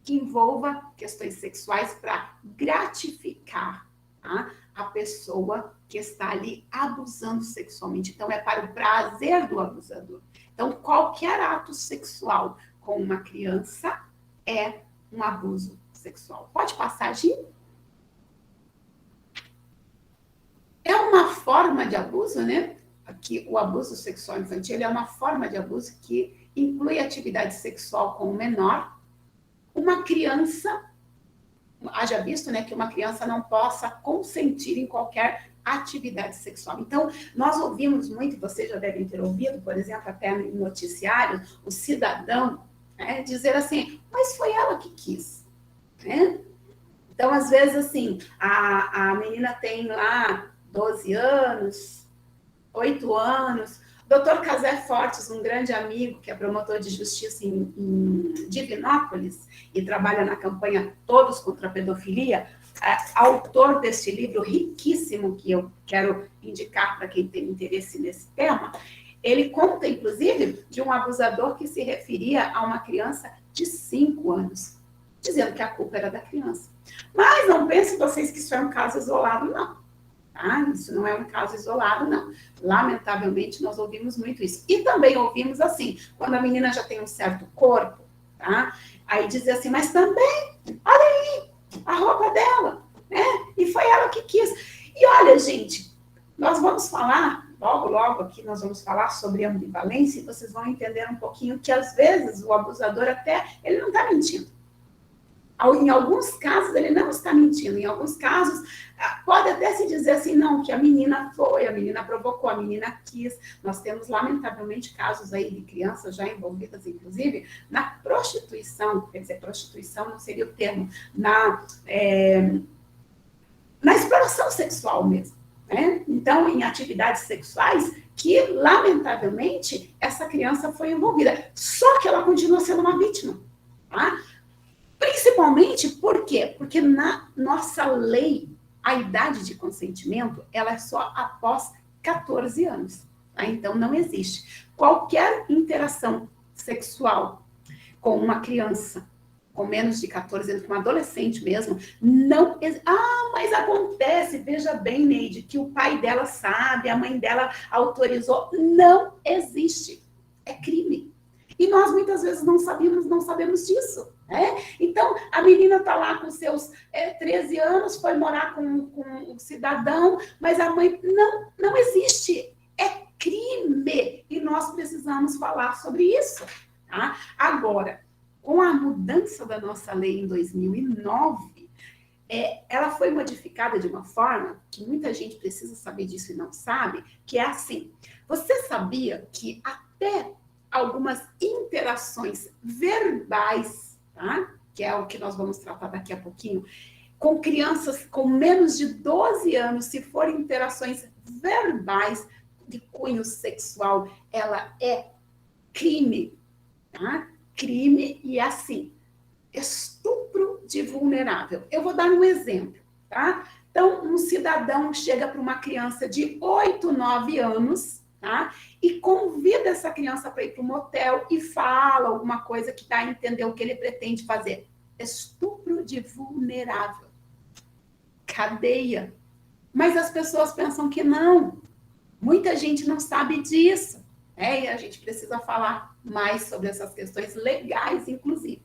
que envolva questões sexuais para gratificar, tá? A pessoa que está ali abusando sexualmente. Então, é para o prazer do abusador. Então, qualquer ato sexual com uma criança é um abuso sexual. Pode passar, Gi? É uma forma de abuso, né? Aqui, o abuso sexual infantil é uma forma de abuso que inclui atividade sexual com o menor. Uma criança, haja visto, né, que uma criança não possa consentir em qualquer atividade sexual. Então, nós ouvimos muito, vocês já devem ter ouvido, por exemplo, até em noticiários, o cidadão, né, dizer assim, mas foi ela que quis, né? Então, às vezes, assim, a menina tem lá 12 anos, 8 anos. Dr. Casé Fortes, um grande amigo, que é promotor de justiça em Divinópolis e trabalha na campanha Todos contra a Pedofilia, autor deste livro riquíssimo que eu quero indicar para quem tem interesse nesse tema, ele conta, inclusive, de um abusador que se referia a uma criança de 5 anos, dizendo que a culpa era da criança. Mas não pensem vocês que isso é um caso isolado, não. Tá? Isso não é um caso isolado, não. Lamentavelmente, nós ouvimos muito isso. E também ouvimos assim, quando a menina já tem um certo corpo, tá? Aí dizer assim, mas também, olha aí, a roupa dela, né? E foi ela que quis. E olha, gente, nós vamos falar, logo aqui nós vamos falar sobre ambivalência e vocês vão entender um pouquinho que às vezes o abusador até, ele não está mentindo. Em alguns casos, ele não está mentindo. Em alguns casos, pode até se dizer assim, não, que a menina foi, a menina provocou, a menina quis. Nós temos, lamentavelmente, casos aí de crianças já envolvidas, inclusive, na prostituição. Quer dizer, prostituição não seria o termo. Na exploração sexual mesmo. Né? Então, em atividades sexuais que, lamentavelmente, essa criança foi envolvida. Só que ela continua sendo uma vítima. Tá? Principalmente, por quê? Porque na nossa lei, a idade de consentimento, ela é só após 14 anos. Tá? Então, não existe. Qualquer interação sexual com uma criança com menos de 14 anos, com um adolescente mesmo, não... mas acontece, veja bem, Neide, que o pai dela sabe, a mãe dela autorizou. Não existe. É crime. E nós, muitas vezes, não sabemos disso. Né? Então, a menina está lá com seus 13 anos, foi morar com um cidadão, mas a mãe... Não existe. É crime. E nós precisamos falar sobre isso. Tá? Agora, com a mudança da nossa lei em 2009, ela foi modificada de uma forma que muita gente precisa saber disso e não sabe, que é assim. Você sabia que até algumas interações verbais, tá? Que é o que nós vamos tratar daqui a pouquinho, com crianças com menos de 12 anos, se forem interações verbais de cunho sexual, ela é crime, tá? Crime e assim, estupro de vulnerável. Eu vou dar um exemplo, tá? Então, um cidadão chega para uma criança de 8, 9 anos, tá? E convida essa criança para ir para um motel e fala alguma coisa que dá a entender o que ele pretende fazer. Estupro de vulnerável. Cadeia. Mas as pessoas pensam que não. Muita gente não sabe disso. E a gente precisa falar mais sobre essas questões legais, inclusive.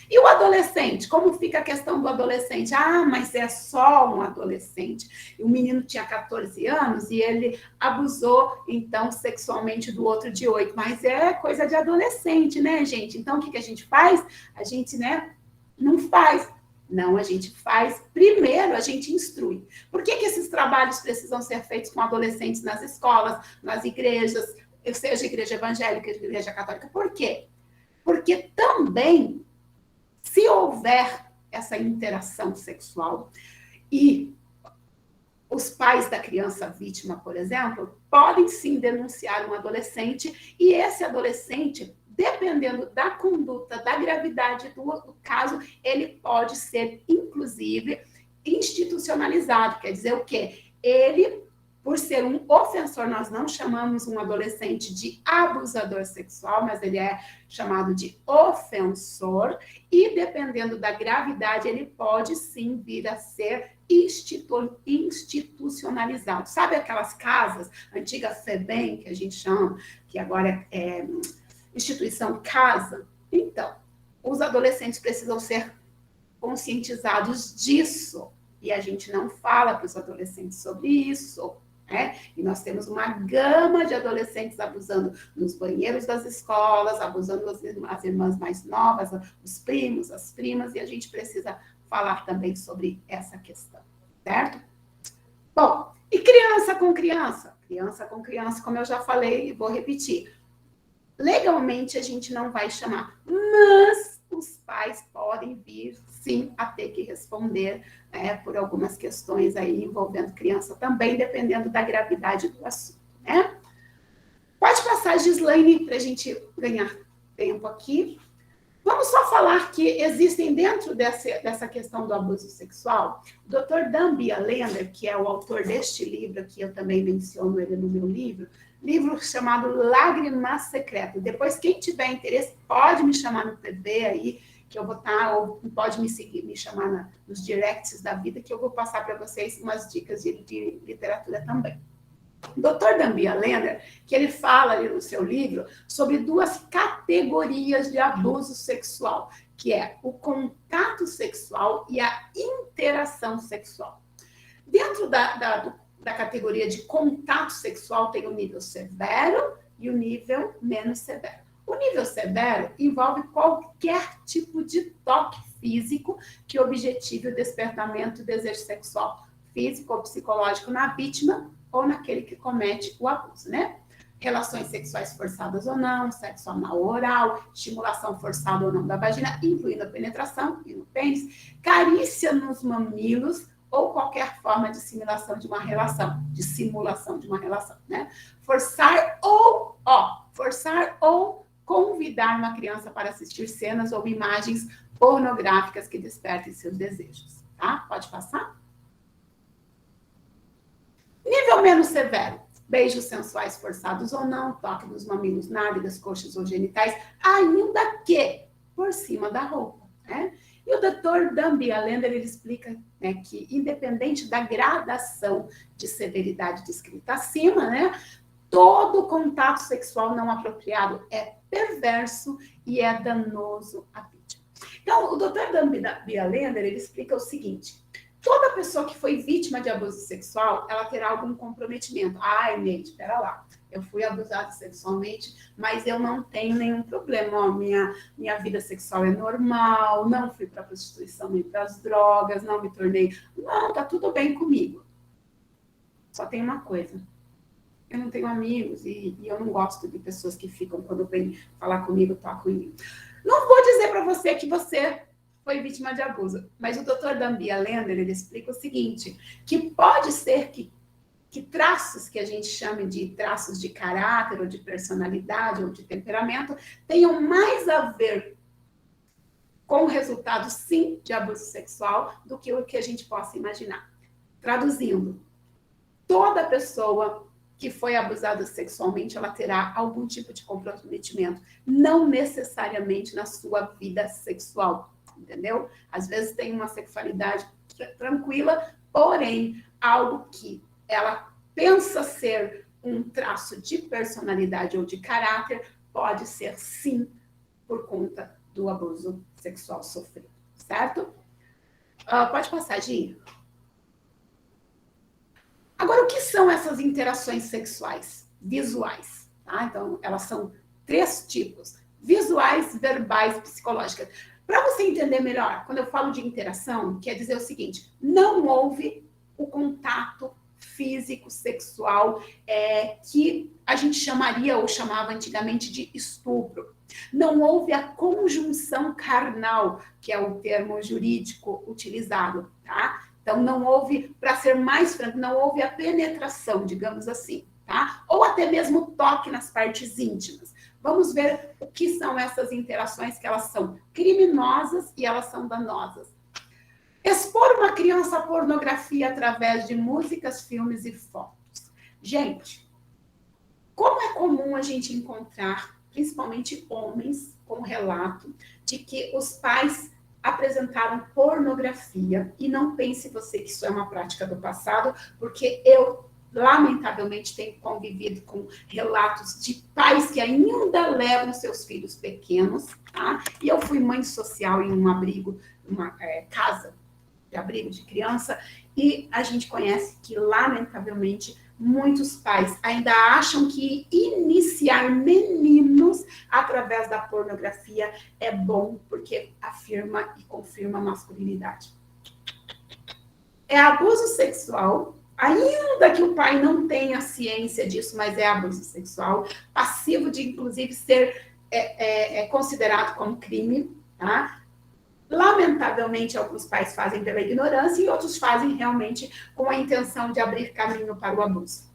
E o adolescente? Como fica a questão do adolescente? Mas é só um adolescente. E o menino tinha 14 anos e ele abusou, então, sexualmente do outro de 8. Mas é coisa de adolescente, né, gente? Então, o que a gente faz? A gente, não faz. Não, a gente faz. Primeiro, a gente instrui. Por que esses trabalhos precisam ser feitos com adolescentes nas escolas, nas igrejas, seja igreja evangélica, igreja católica? Por quê? Porque também, se houver essa interação sexual e os pais da criança vítima, por exemplo, podem sim denunciar um adolescente e esse adolescente, dependendo da conduta, da gravidade do caso, ele pode ser, inclusive, institucionalizado. Quer dizer o quê? Ele, por ser um ofensor, nós não chamamos um adolescente de abusador sexual, mas ele é chamado de ofensor, e dependendo da gravidade, ele pode sim vir a ser institucionalizado. Sabe aquelas casas, antiga FEBEM, que a gente chama, que agora é instituição casa? Então, os adolescentes precisam ser conscientizados disso, e a gente não fala para os adolescentes sobre isso. E nós temos uma gama de adolescentes abusando nos banheiros das escolas, abusando as irmãs mais novas, os primos, as primas, e a gente precisa falar também sobre essa questão, certo? Bom, e criança com criança? Criança com criança, como eu já falei e vou repetir, legalmente a gente não vai chamar, mas os pais podem vir, sim, a ter que responder por algumas questões aí envolvendo criança também, dependendo da gravidade do assunto, Pode passar, Gislaine, para a gente ganhar tempo aqui. Vamos só falar que existem dentro dessa questão do abuso sexual, o Dr. Dan Bialender, que é o autor deste livro, que eu também menciono ele no meu livro chamado Lágrimas Secretas. Depois, quem tiver interesse, pode me chamar no PV aí, que eu vou estar, ou pode me seguir, me chamar nos directs da vida, que eu vou passar para vocês umas dicas de literatura também. O Dr. Dan Bialender, que ele fala ali no seu livro sobre duas categorias de abuso sexual, que é o contato sexual e a interação sexual. Dentro da categoria de contato sexual tem o nível severo e o nível menos severo. O nível severo envolve qualquer tipo de toque físico que objetive o despertamento do desejo sexual físico ou psicológico na vítima ou naquele que comete o abuso, né? Relações sexuais forçadas ou não, sexo anal ou oral, estimulação forçada ou não da vagina, incluindo a penetração e no pênis, carícia nos mamilos ou qualquer forma de simulação de uma relação, né? Forçar ou convidar uma criança para assistir cenas ou imagens pornográficas que despertem seus desejos, tá? Pode passar? Nível menos severo. Beijos sensuais forçados ou não, toque nos mamilos, nádegas, coxas ou genitais, ainda que por cima da roupa, né? E o Dr. Dan Bialender, ele explica, né, que independente da gradação de severidade descrita acima, né, todo contato sexual não apropriado é perverso e é danoso à vítima. Então, o Dr. Dan Bialender, ele explica o seguinte: toda pessoa que foi vítima de abuso sexual, ela terá algum comprometimento. Ai, Neide, espera lá. Eu fui abusada sexualmente, mas eu não tenho nenhum problema. Ó, minha vida sexual é normal, não fui para a prostituição nem para as drogas, não me tornei... Não, tá tudo bem comigo. Só tem uma coisa. Eu não tenho amigos e eu não gosto de pessoas que ficam, quando vêm falar comigo, tocam em mim. Não vou dizer para você que você foi vítima de abuso, mas o Dr. Dan Bialender, ele explica o seguinte, que pode ser que traços que a gente chame de traços de caráter, ou de personalidade, ou de temperamento, tenham mais a ver com o resultado, sim, de abuso sexual, do que o que a gente possa imaginar. Traduzindo, toda pessoa que foi abusada sexualmente, ela terá algum tipo de comprometimento, não necessariamente na sua vida sexual, entendeu? Às vezes tem uma sexualidade tranquila, porém, algo que ela pensa ser um traço de personalidade ou de caráter, pode ser, sim, por conta do abuso sexual sofrido, certo? Pode passar, Gi. Agora, o que são essas interações sexuais visuais? Tá? Então, elas são 3 tipos: visuais, verbais, psicológicas. Para você entender melhor, quando eu falo de interação, quer dizer o seguinte: não houve o contato físico, sexual, que a gente chamaria ou chamava antigamente de estupro. Não houve a conjunção carnal, que é o termo jurídico utilizado, tá? Então, não houve, para ser mais franco, não houve a penetração, digamos assim, tá? Ou até mesmo toque nas partes íntimas. Vamos ver o que são essas interações, que elas são criminosas e elas são danosas. Expor uma criança à pornografia através de músicas, filmes e fotos. Gente, como é comum a gente encontrar, principalmente homens, com relato de que os pais apresentaram pornografia, e não pense você que isso é uma prática do passado, porque eu, lamentavelmente, tenho convivido com relatos de pais que ainda levam seus filhos pequenos, tá? E eu fui mãe social em um abrigo, uma casa de abrigo de criança, e a gente conhece que, lamentavelmente, muitos pais ainda acham que iniciar meninos através da pornografia é bom, porque afirma e confirma a masculinidade. É abuso sexual, ainda que o pai não tenha ciência disso, mas é abuso sexual, passivo de, inclusive, ser considerado como crime, tá? Lamentavelmente, alguns pais fazem pela ignorância e outros fazem realmente com a intenção de abrir caminho para o abuso.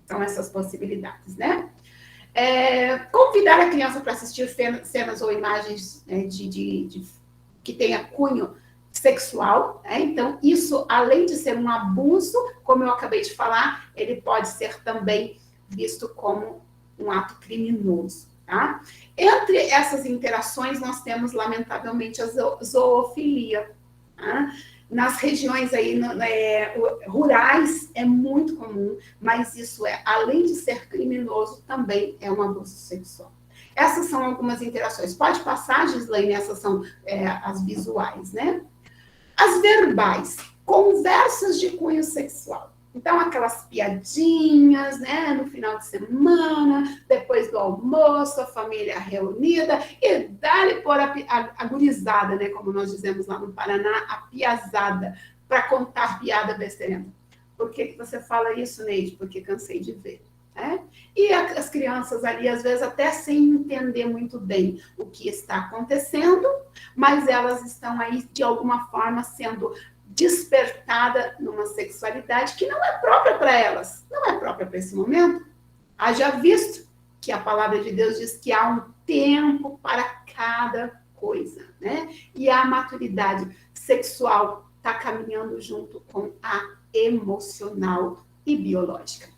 São essas possibilidades, né? Convidar a criança para assistir cenas ou imagens que tenha cunho sexual, né? Então, isso, além de ser um abuso, como eu acabei de falar, ele pode ser também visto como um ato criminoso. Tá? Entre essas interações, nós temos, lamentavelmente, a zoofilia. Tá? Nas regiões aí, rurais, é muito comum, mas isso além de ser criminoso, também é um abuso sexual. Essas são algumas interações. Pode passar, Gislaine, essas são as visuais, né? As verbais, conversas de cunho sexual. Então, aquelas piadinhas, né, no final de semana, depois do almoço, a família reunida, e dá-lhe por a gurizada, né, como nós dizemos lá no Paraná, a piazada, para contar piada besteira. Por que você fala isso, Neide? Porque cansei de ver. Né? E as crianças ali, às vezes, até sem entender muito bem o que está acontecendo, mas elas estão aí, de alguma forma, sendo despertada numa sexualidade que não é própria para elas, não é própria para esse momento. Haja visto que a palavra de Deus diz que há um tempo para cada coisa, né? E a maturidade sexual está caminhando junto com a emocional e biológica.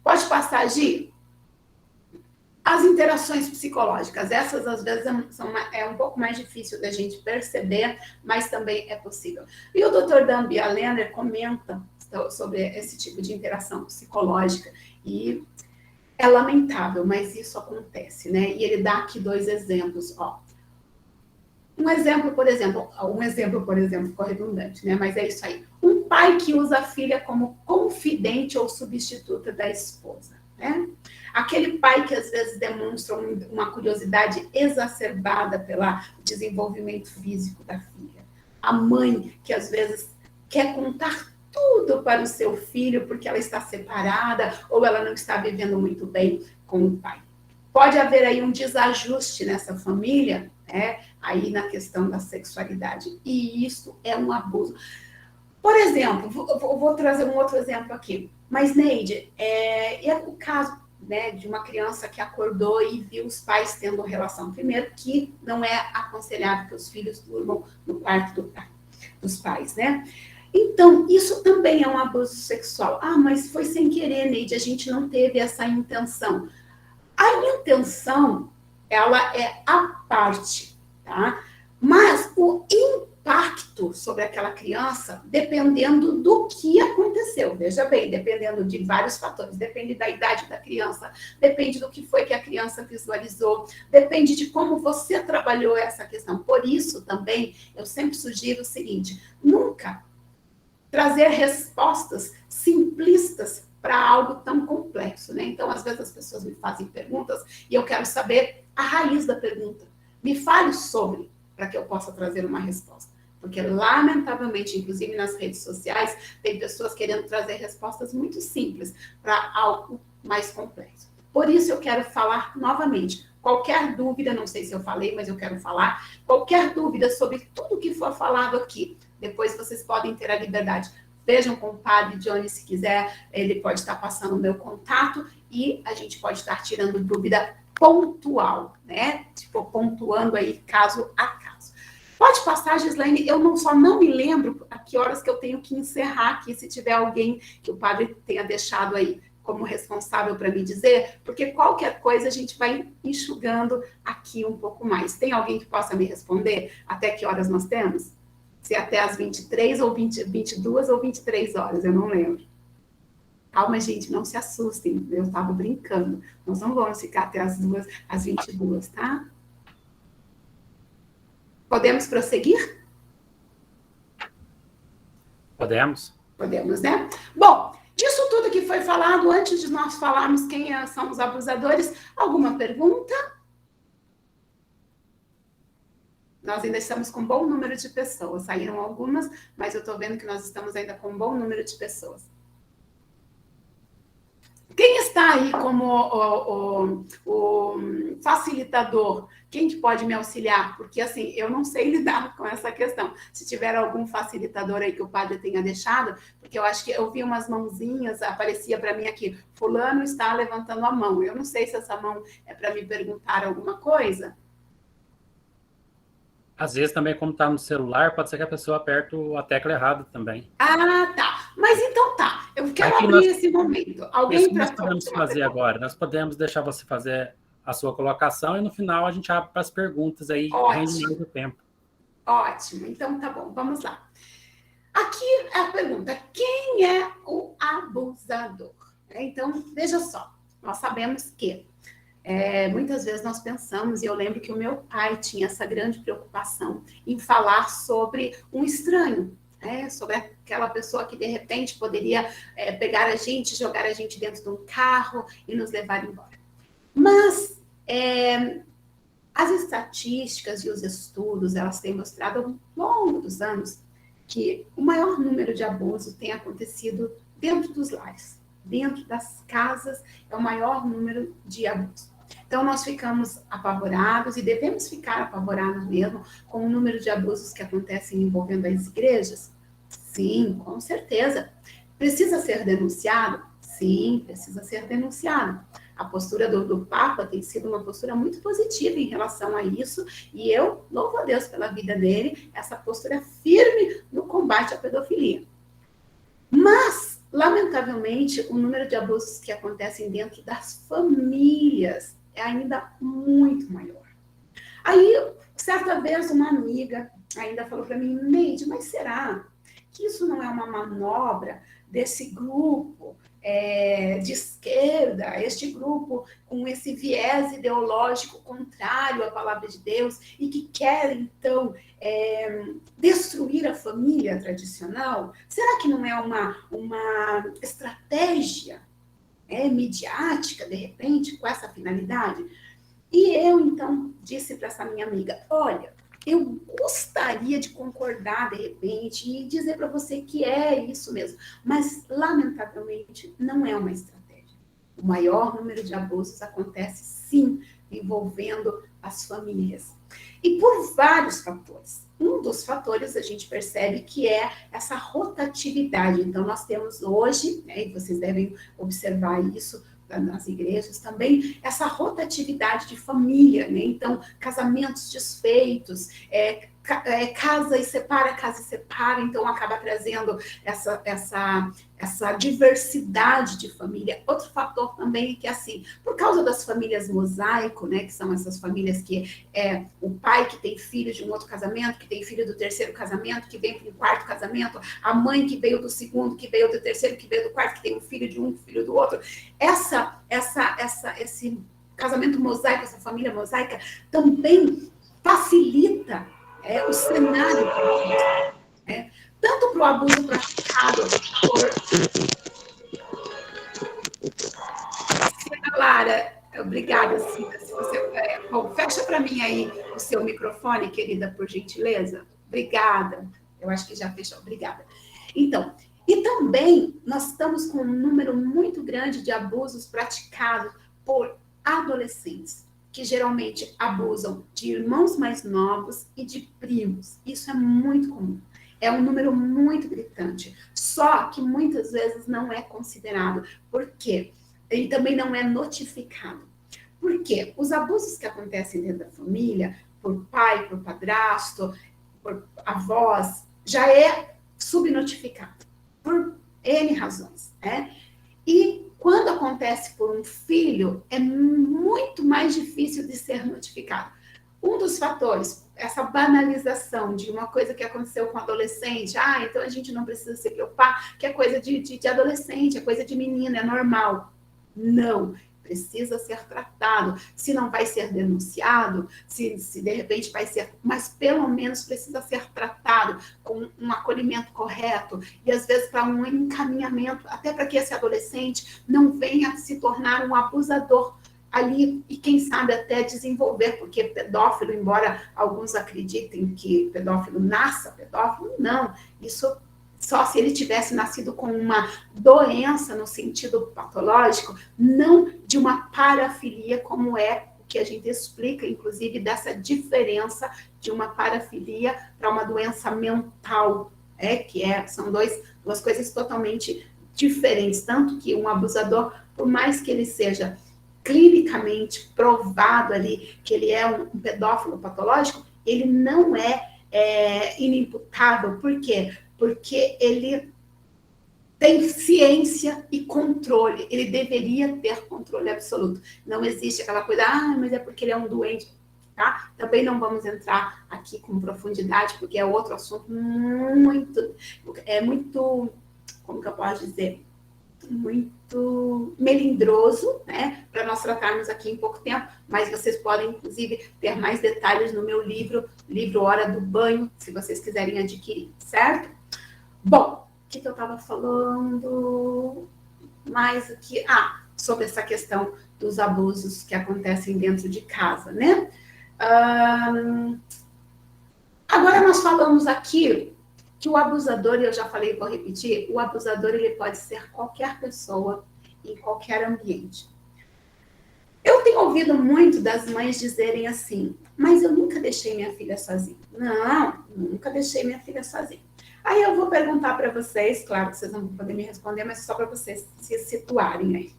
Pode passar, Gi? As interações psicológicas, essas às vezes é um pouco mais difícil da gente perceber, mas também é possível. E o Dr. Dan Bialer comenta sobre esse tipo de interação psicológica e é lamentável, mas isso acontece, né? E ele dá aqui 2 exemplos, ó. Um exemplo, por exemplo, ficou redundante, né? Mas é isso aí. Um pai que usa a filha como confidente ou substituta da esposa, né? Aquele pai que às vezes demonstra uma curiosidade exacerbada pelo desenvolvimento físico da filha. A mãe que às vezes quer contar tudo para o seu filho porque ela está separada ou ela não está vivendo muito bem com o pai. Pode haver aí um desajuste nessa família, né? Aí na questão da sexualidade. E isso é um abuso. Por exemplo, vou trazer um outro exemplo aqui. Mas, Neide, é o caso, né, de uma criança que acordou e viu os pais tendo relação. Primeiro, que não é aconselhável que os filhos durmam no quarto dos pais, né? Então, isso também é um abuso sexual. Ah, mas foi sem querer, Neide, a gente não teve essa intenção. A intenção, ela é a parte, tá? Mas o impacto sobre aquela criança, dependendo do que aconteceu, veja bem, dependendo de vários fatores, depende da idade da criança, depende do que foi que a criança visualizou, depende de como você trabalhou essa questão. Por isso, também, eu sempre sugiro o seguinte, nunca trazer respostas simplistas para algo tão complexo, né? Então, às vezes as pessoas me fazem perguntas e eu quero saber a raiz da pergunta. Me fale sobre, para que eu possa trazer uma resposta. Porque, lamentavelmente, inclusive nas redes sociais, tem pessoas querendo trazer respostas muito simples para algo mais complexo. Por isso, eu quero falar novamente. Qualquer dúvida, não sei se eu falei, mas eu quero falar. Qualquer dúvida sobre tudo que for falado aqui, depois vocês podem ter a liberdade. Vejam com o Padre Johnny, se quiser, ele pode estar passando o meu contato e a gente pode estar tirando dúvida pontual, né? Tipo, pontuando aí caso a caso. Pode passar, Gislaine, eu só não me lembro a que horas que eu tenho que encerrar aqui, se tiver alguém que o padre tenha deixado aí como responsável para me dizer, porque qualquer coisa a gente vai enxugando aqui um pouco mais. Tem alguém que possa me responder até que horas nós temos? Se até as 23 ou 22 ou 23 horas, eu não lembro. Calma, gente, não se assustem, eu estava brincando. Nós não vamos ficar até as 22, tá? Podemos prosseguir? Podemos? Podemos, né? Bom, disso tudo que foi falado, antes de nós falarmos quem são os abusadores, alguma pergunta? Nós ainda estamos com um bom número de pessoas. Saíram algumas, mas eu estou vendo que nós estamos ainda com um bom número de pessoas. Quem está aí como o facilitador? Quem que pode me auxiliar? Porque, assim, eu não sei lidar com essa questão. Se tiver algum facilitador aí que o padre tenha deixado, porque eu acho que eu vi umas mãozinhas, aparecia para mim aqui, fulano está levantando a mão. Eu não sei se essa mão é para me perguntar alguma coisa. Às vezes também, como está no celular, pode ser que a pessoa aperte a tecla errada também. Ah, tá. Mas então tá. Eu quero abrir esse momento. Alguém isso que nós podemos fazer agora? Nós podemos deixar você fazer a sua colocação e no final a gente abre para as perguntas aí, rende mais o tempo. Ótimo. Então tá bom. Vamos lá. Aqui é a pergunta: quem é o abusador? Então, veja só. Nós sabemos que muitas vezes nós pensamos, e eu lembro que o meu pai tinha essa grande preocupação em falar sobre um estranho. sobre aquela pessoa que de repente poderia pegar a gente, jogar a gente dentro de um carro e nos levar embora. Mas as estatísticas e os estudos, elas têm mostrado ao longo dos anos que o maior número de abusos tem acontecido dentro dos lares, dentro das casas, é o maior número de abusos. Então, nós ficamos apavorados e devemos ficar apavorados mesmo com o número de abusos que acontecem envolvendo as igrejas? Sim, com certeza. Precisa ser denunciado? Sim, precisa ser denunciado. A postura do Papa tem sido uma postura muito positiva em relação a isso, e eu louvo a Deus pela vida dele, essa postura firme no combate à pedofilia. Mas, lamentavelmente, o número de abusos que acontecem dentro das famílias é ainda muito maior. Aí, certa vez, uma amiga ainda falou para mim, Neide, mas será que isso não é uma manobra desse grupo de esquerda, este grupo com esse viés ideológico contrário à palavra de Deus e que quer, então, destruir a família tradicional? Será que não é uma estratégia midiática, de repente, com essa finalidade? E eu, então, disse para essa minha amiga, olha, eu gostaria de concordar, de repente, e dizer para você que é isso mesmo, mas, lamentavelmente, não é uma estratégia. O maior número de abusos acontece, sim, envolvendo as famílias. E por vários fatores. Um dos fatores a gente percebe que é essa rotatividade. Então, nós temos hoje, e vocês devem observar isso, nas igrejas também, essa rotatividade de família, né? Então, casamentos desfeitos, casa e separa, então acaba trazendo essa diversidade de família. Outro fator também é que, assim, por causa das famílias mosaico, né, que são essas famílias que o pai que tem filho de um outro casamento, que tem filho do terceiro casamento, que vem para um quarto casamento, a mãe que veio do segundo, que veio do terceiro, que veio do quarto, que tem um filho de um, filho do outro. Esse casamento mosaico, essa família mosaica, também facilita o cenário tanto para o abuso praticado Lara, obrigada, Cida. Se você, fecha para mim aí o seu microfone, querida, por gentileza. Obrigada. Eu acho que já fechou. Obrigada. Então, e também nós estamos com um número muito grande de abusos praticados por adolescentes, que geralmente abusam de irmãos mais novos e de primos. Isso é muito comum. É um número muito gritante. Só que muitas vezes não é considerado. Por quê? Ele também não é notificado. Por quê? Os abusos que acontecem dentro da família, por pai, por padrasto, por avós, já é subnotificado. Por N razões, né? E quando acontece por um filho, é muito mais difícil de ser notificado. Um dos fatores, essa banalização de uma coisa que aconteceu com adolescente, então a gente não precisa se preocupar, que é coisa de adolescente, é coisa de menina, é normal. Não, precisa ser tratado. Se não vai ser denunciado, se de repente vai ser, mas pelo menos precisa ser tratado com um acolhimento correto e às vezes para um encaminhamento, até para que esse adolescente não venha se tornar um abusador ali e quem sabe até desenvolver, porque pedófilo, embora alguns acreditem que pedófilo nasça pedófilo, não, isso só se ele tivesse nascido com uma doença no sentido patológico, não de uma parafilia, como é o que a gente explica, inclusive, dessa diferença de uma parafilia para uma doença mental, são duas coisas totalmente diferentes, tanto que um abusador, por mais que ele seja clinicamente provado ali que ele é um pedófilo patológico, ele não é inimputável. Por quê? Porque ele tem ciência e controle. Ele deveria ter controle absoluto. Não existe aquela coisa, mas é porque ele é um doente. Tá? Também não vamos entrar aqui com profundidade, porque é outro assunto muito, como que eu posso dizer? Muito melindroso, né, para nós tratarmos aqui em pouco tempo, mas vocês podem, inclusive, ter mais detalhes no meu livro Hora do Banho, se vocês quiserem adquirir, certo? Bom, o que eu estava falando mais aqui? Sobre essa questão dos abusos que acontecem dentro de casa, né? Agora nós falamos aqui que o abusador, e eu já falei, vou repetir, o abusador ele pode ser qualquer pessoa em qualquer ambiente. Eu tenho ouvido muito das mães dizerem assim, mas eu nunca deixei minha filha sozinha. Não, nunca deixei minha filha sozinha. Aí eu vou perguntar para vocês, claro que vocês não vão poder me responder, mas só para vocês se situarem aí.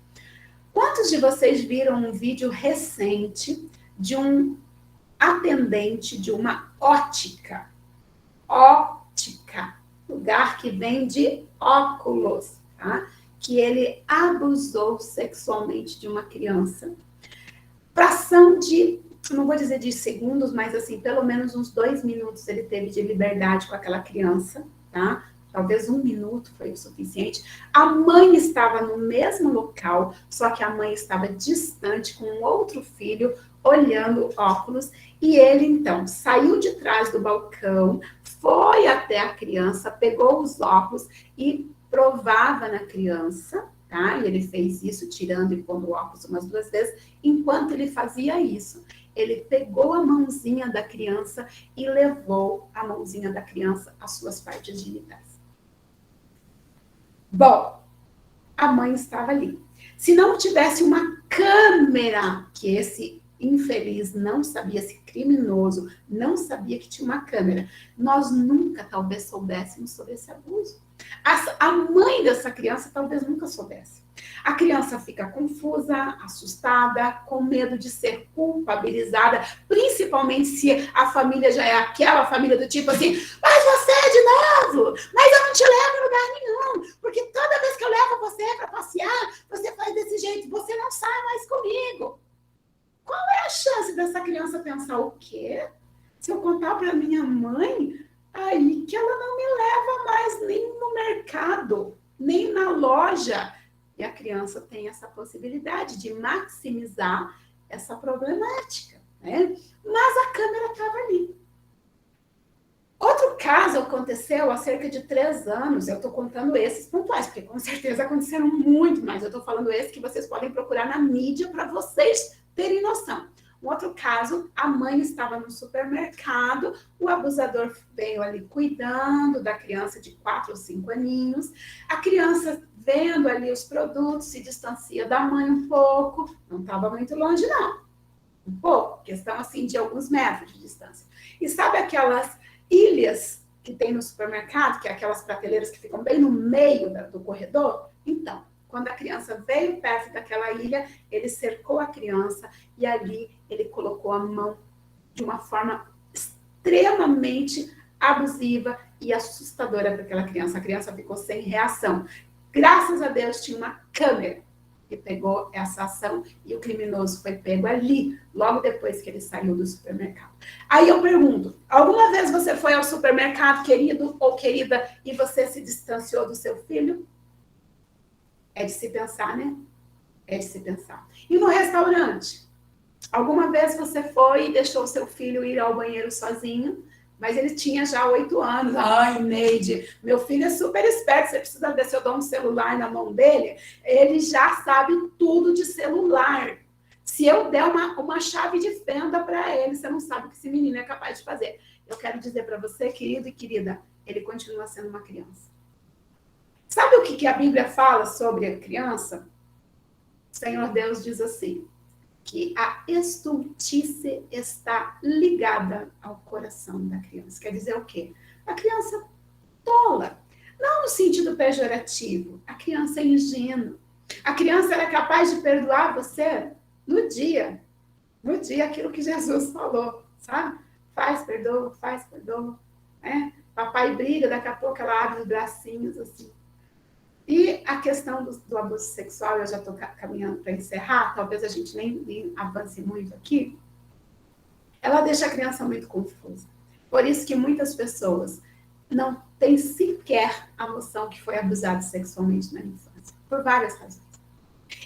Quantos de vocês viram um vídeo recente de um atendente de uma ótica? Ótica, lugar que vende óculos, tá? Que ele abusou sexualmente de uma criança. Fração de, não vou dizer de segundos, mas assim, pelo menos uns 2 minutos ele teve de liberdade com aquela criança, tá? Talvez 1 minuto foi o suficiente. A mãe estava no mesmo local, só que a mãe estava distante com um outro filho, olhando óculos, e ele, então, saiu de trás do balcão, foi até a criança, pegou os óculos e provava na criança, tá? E ele fez isso, tirando e pondo o óculos umas 2 vezes. Enquanto ele fazia isso, ele pegou a mãozinha da criança e levou a mãozinha da criança às suas partes genitais. Bom, a mãe estava ali. Se não tivesse uma câmera, que esse infeliz não sabia, esse criminoso não sabia que tinha uma câmera, nós nunca talvez soubéssemos sobre esse abuso. A mãe dessa criança talvez nunca soubesse. A criança fica confusa, assustada, com medo de ser culpabilizada, principalmente se a família já é aquela família do tipo assim, mas você é de novo, mas eu não te levo em lugar nenhum, porque toda vez que eu levo você para passear, você faz desse jeito, você não sai mais comigo. Qual é a chance dessa criança pensar o quê? Se eu contar para minha mãe, aí que ela não me leva mais nem no mercado, nem na loja. E a criança tem essa possibilidade de maximizar essa problemática, né? Mas a câmera estava ali. Outro caso aconteceu há cerca de 3 anos. Eu estou contando esses pontuais, porque com certeza aconteceram muito mais. Eu estou falando esses que vocês podem procurar na mídia para vocês terem noção. Um outro caso, a mãe estava no supermercado, o abusador veio ali cuidando da criança de 4 ou 5 aninhos, a criança vendo ali os produtos, se distancia da mãe um pouco, não estava muito longe não, um pouco, questão assim de alguns metros de distância. E sabe aquelas ilhas que tem no supermercado, que é aquelas prateleiras que ficam bem no meio do corredor? Então, quando a criança veio perto daquela ilha, ele cercou a criança e ali ele colocou a mão de uma forma extremamente abusiva e assustadora para aquela criança. A criança ficou sem reação. Graças a Deus tinha uma câmera que pegou essa ação e o criminoso foi pego ali, logo depois que ele saiu do supermercado. Aí eu pergunto, alguma vez você foi ao supermercado, querido ou querida, e você se distanciou do seu filho? É de se pensar, né? É de se pensar. E no restaurante? Alguma vez você foi e deixou o seu filho ir ao banheiro sozinho, mas ele tinha já 8 anos. Ai, Neide, meu filho é super esperto, você precisa ver se eu dou um celular na mão dele, ele já sabe tudo de celular. Se eu der uma chave de fenda para ele, você não sabe o que esse menino é capaz de fazer. Eu quero dizer para você, querido e querida, ele continua sendo uma criança. Sabe o que a Bíblia fala sobre a criança? O Senhor Deus diz assim, que a estultice está ligada ao coração da criança. Quer dizer o quê? A criança tola. Não no sentido pejorativo. A criança é ingênua. A criança é capaz de perdoar você no dia. No dia, aquilo que Jesus falou, sabe? Faz, perdoa, né? Papai briga, daqui a pouco ela abre os bracinhos assim. E a questão do abuso sexual, eu já estou caminhando para encerrar, talvez a gente nem avance muito aqui, ela deixa a criança muito confusa. Por isso que muitas pessoas não têm sequer a noção que foi abusado sexualmente na infância, por várias razões.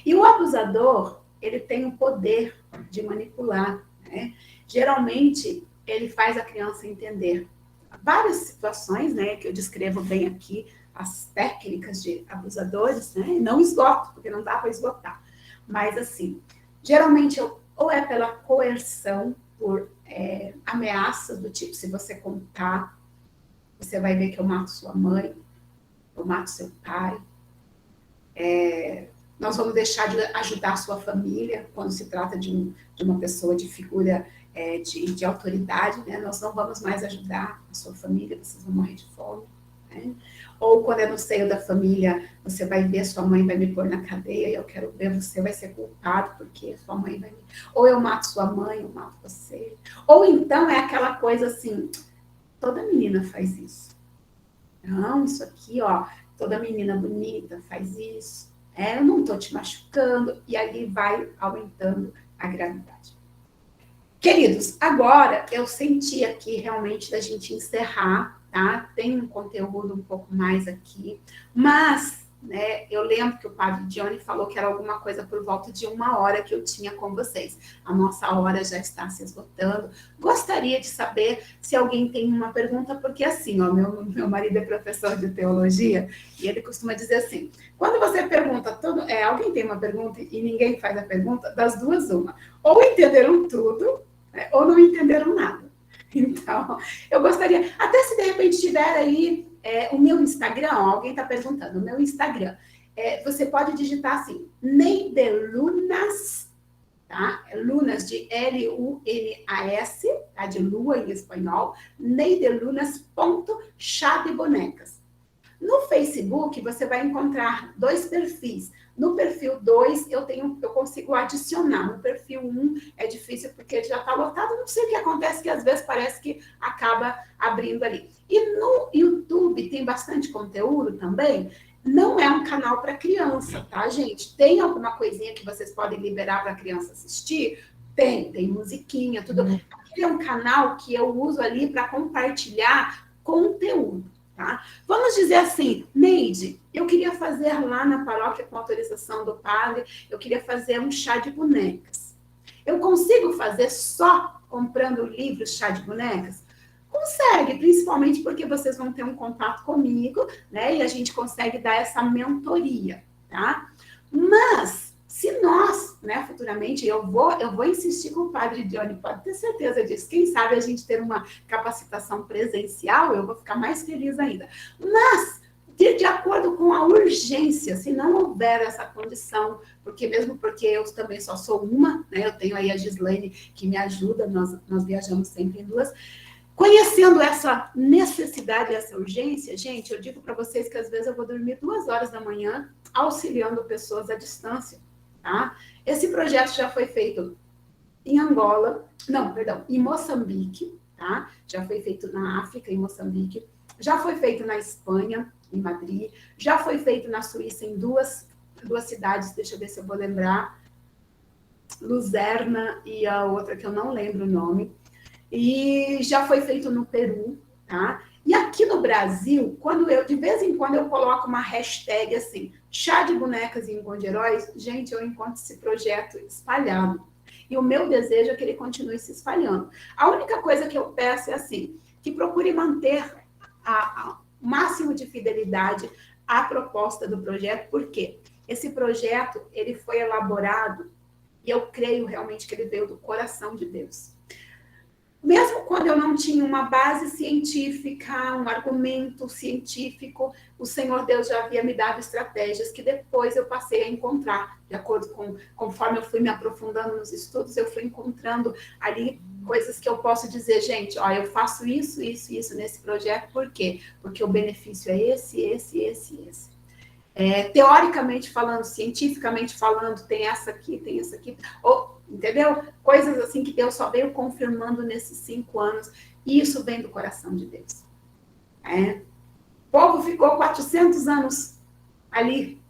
E o abusador, ele tem o poder de manipular, né? Geralmente, ele faz a criança entender várias situações, né, que eu descrevo bem aqui, as técnicas de abusadores, né, e não esgoto, porque não dá para esgotar. Mas, assim, geralmente, ou é pela coerção, por ameaças do tipo, se você contar, você vai ver que eu mato sua mãe, eu mato seu pai, nós vamos deixar de ajudar a sua família, quando se trata de uma pessoa de figura de autoridade, né? Nós não vamos mais ajudar a sua família, vocês vão morrer de fome. Né? Ou quando é no seio da família, você vai ver, sua mãe vai me pôr na cadeia, e eu quero ver, você vai ser culpado, porque sua mãe vai me... Ou eu mato sua mãe, eu mato você. Ou então é aquela coisa assim, toda menina faz isso. Não, isso aqui, ó, toda menina bonita faz isso. Eu não estou te machucando. E ali vai aumentando a gravidade. Queridos, agora eu senti aqui realmente da gente encerrar, tá? Tem um conteúdo um pouco mais aqui, mas, né, eu lembro que o padre Johnny falou que era alguma coisa por volta de 1 hora que eu tinha com vocês. A nossa hora já está se esgotando. Gostaria de saber se alguém tem uma pergunta, porque assim, ó, meu marido é professor de teologia e ele costuma dizer assim, quando você pergunta, alguém tem uma pergunta e ninguém faz a pergunta, das duas uma. Ou entenderam tudo, né, ou não entenderam nada. Então, eu gostaria, até se de repente tiver aí o meu Instagram, alguém está perguntando, o meu Instagram, você pode digitar assim, Neidelunas, tá? Lunas de L-U-N-A-S, tá? De lua em espanhol, Neidelunas.chá de bonecas. No Facebook, você vai encontrar 2 perfis. No perfil 2, eu consigo adicionar. No perfil 1, é difícil porque ele já está lotado. Não sei o que acontece, que às vezes parece que acaba abrindo ali. E no YouTube tem bastante conteúdo também. Não é um canal para criança, tá, gente? Tem alguma coisinha que vocês podem liberar para a criança assistir? Tem musiquinha, tudo. Aquele é um canal que eu uso ali para compartilhar conteúdo. Tá? Vamos dizer assim, Neide, eu queria fazer lá na paróquia, com autorização do padre, eu queria fazer um chá de bonecas. Eu consigo fazer só comprando o livro Chá de Bonecas? Consegue, principalmente porque vocês vão ter um contato comigo, né? E a gente consegue dar essa mentoria, tá? Mas, se nós, né, futuramente, eu vou insistir com o padre Johnny, pode ter certeza disso. Quem sabe a gente ter uma capacitação presencial, eu vou ficar mais feliz ainda. Mas, de acordo com a urgência, se não houver essa condição, mesmo porque eu também só sou uma, né? Eu tenho aí a Gislaine que me ajuda, nós viajamos sempre em duas. Conhecendo essa necessidade, essa urgência, gente, eu digo para vocês que às vezes eu vou dormir 2 horas da manhã auxiliando pessoas à distância, tá? Esse projeto já foi feito em Angola, em Moçambique, tá? Já foi feito na África, em Moçambique, já foi feito na Espanha, em Madrid, já foi feito na Suíça em duas cidades, deixa eu ver se eu vou lembrar, Luzerna e a outra que eu não lembro o nome. E já foi feito no Peru, tá? E aqui no Brasil, de vez em quando eu coloco uma hashtag assim, chá de bonecas e encontro de heróis, gente, eu encontro esse projeto espalhado. E o meu desejo é que ele continue se espalhando. A única coisa que eu peço é assim, que procure manter o máximo de fidelidade à proposta do projeto, porque esse projeto, ele foi elaborado, e eu creio realmente que ele veio do coração de Deus. Mesmo quando eu não tinha uma base científica, um argumento científico, o Senhor Deus já havia me dado estratégias que depois eu passei a encontrar, de acordo conforme eu fui me aprofundando nos estudos, eu fui encontrando ali coisas que eu posso dizer, gente, ó, eu faço isso nesse projeto, por quê? Porque o benefício é esse. Teoricamente falando, cientificamente falando, tem essa aqui, entendeu? Coisas assim que Deus só veio confirmando nesses 5 anos, e isso vem do coração de Deus. O povo ficou 400 anos ali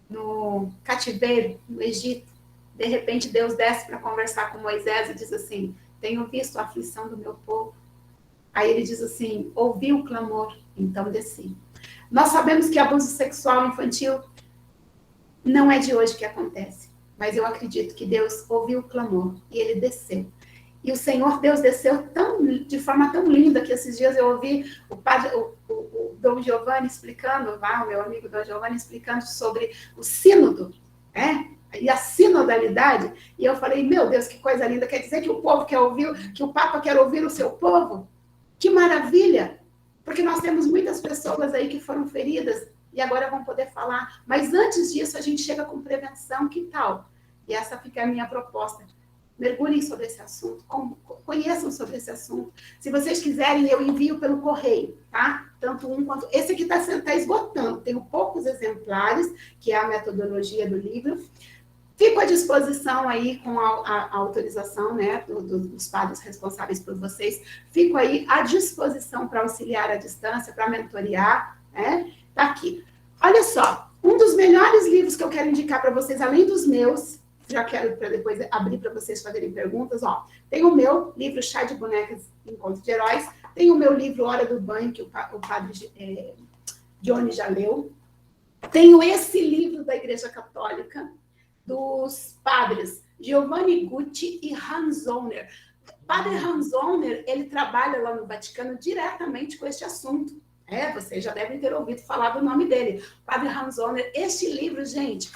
no cativeiro, no Egito. De repente, Deus desce para conversar com Moisés e diz assim, tenho visto a aflição do meu povo. Aí ele diz assim, ouvi o clamor, então desci. Nós sabemos que abuso sexual infantil não é de hoje que acontece, mas eu acredito que Deus ouviu o clamor e ele desceu. E o Senhor Deus desceu de forma tão linda que esses dias eu ouvi o Dom Giovanni explicando, o meu amigo Dom Giovanni explicando sobre o sínodo, e a sinodalidade, e eu falei, meu Deus, que coisa linda, quer dizer que o povo quer ouvir, que o Papa quer ouvir o seu povo? Que maravilha! Porque nós temos muitas pessoas aí que foram feridas e agora vão poder falar, mas antes disso a gente chega com prevenção, que tal? E essa fica a minha proposta. Mergulhem sobre esse assunto, conheçam sobre esse assunto. Se vocês quiserem, eu envio pelo correio, tá? Tanto um quanto... Esse aqui está esgotando, tenho poucos exemplares, que é a metodologia do livro. Fico à disposição aí com a autorização, né, dos padres responsáveis por vocês. Fico aí à disposição para auxiliar à distância, para mentorear, né? Tá aqui. Olha só, um dos melhores livros que eu quero indicar para vocês, além dos meus, já quero para depois abrir para vocês fazerem perguntas, ó. Tem o meu livro Chá de Bonecas, Encontro de Heróis. Tem o meu livro Hora do Banho, que o padre Johnny já leu. Tenho esse livro da Igreja Católica, dos padres Giovanni Gucci e Hans Zollner. Padre Hans Zollner, ele trabalha lá no Vaticano diretamente com este assunto. Vocês já devem ter ouvido falar do nome dele. Padre Hans Zollner, este livro, gente,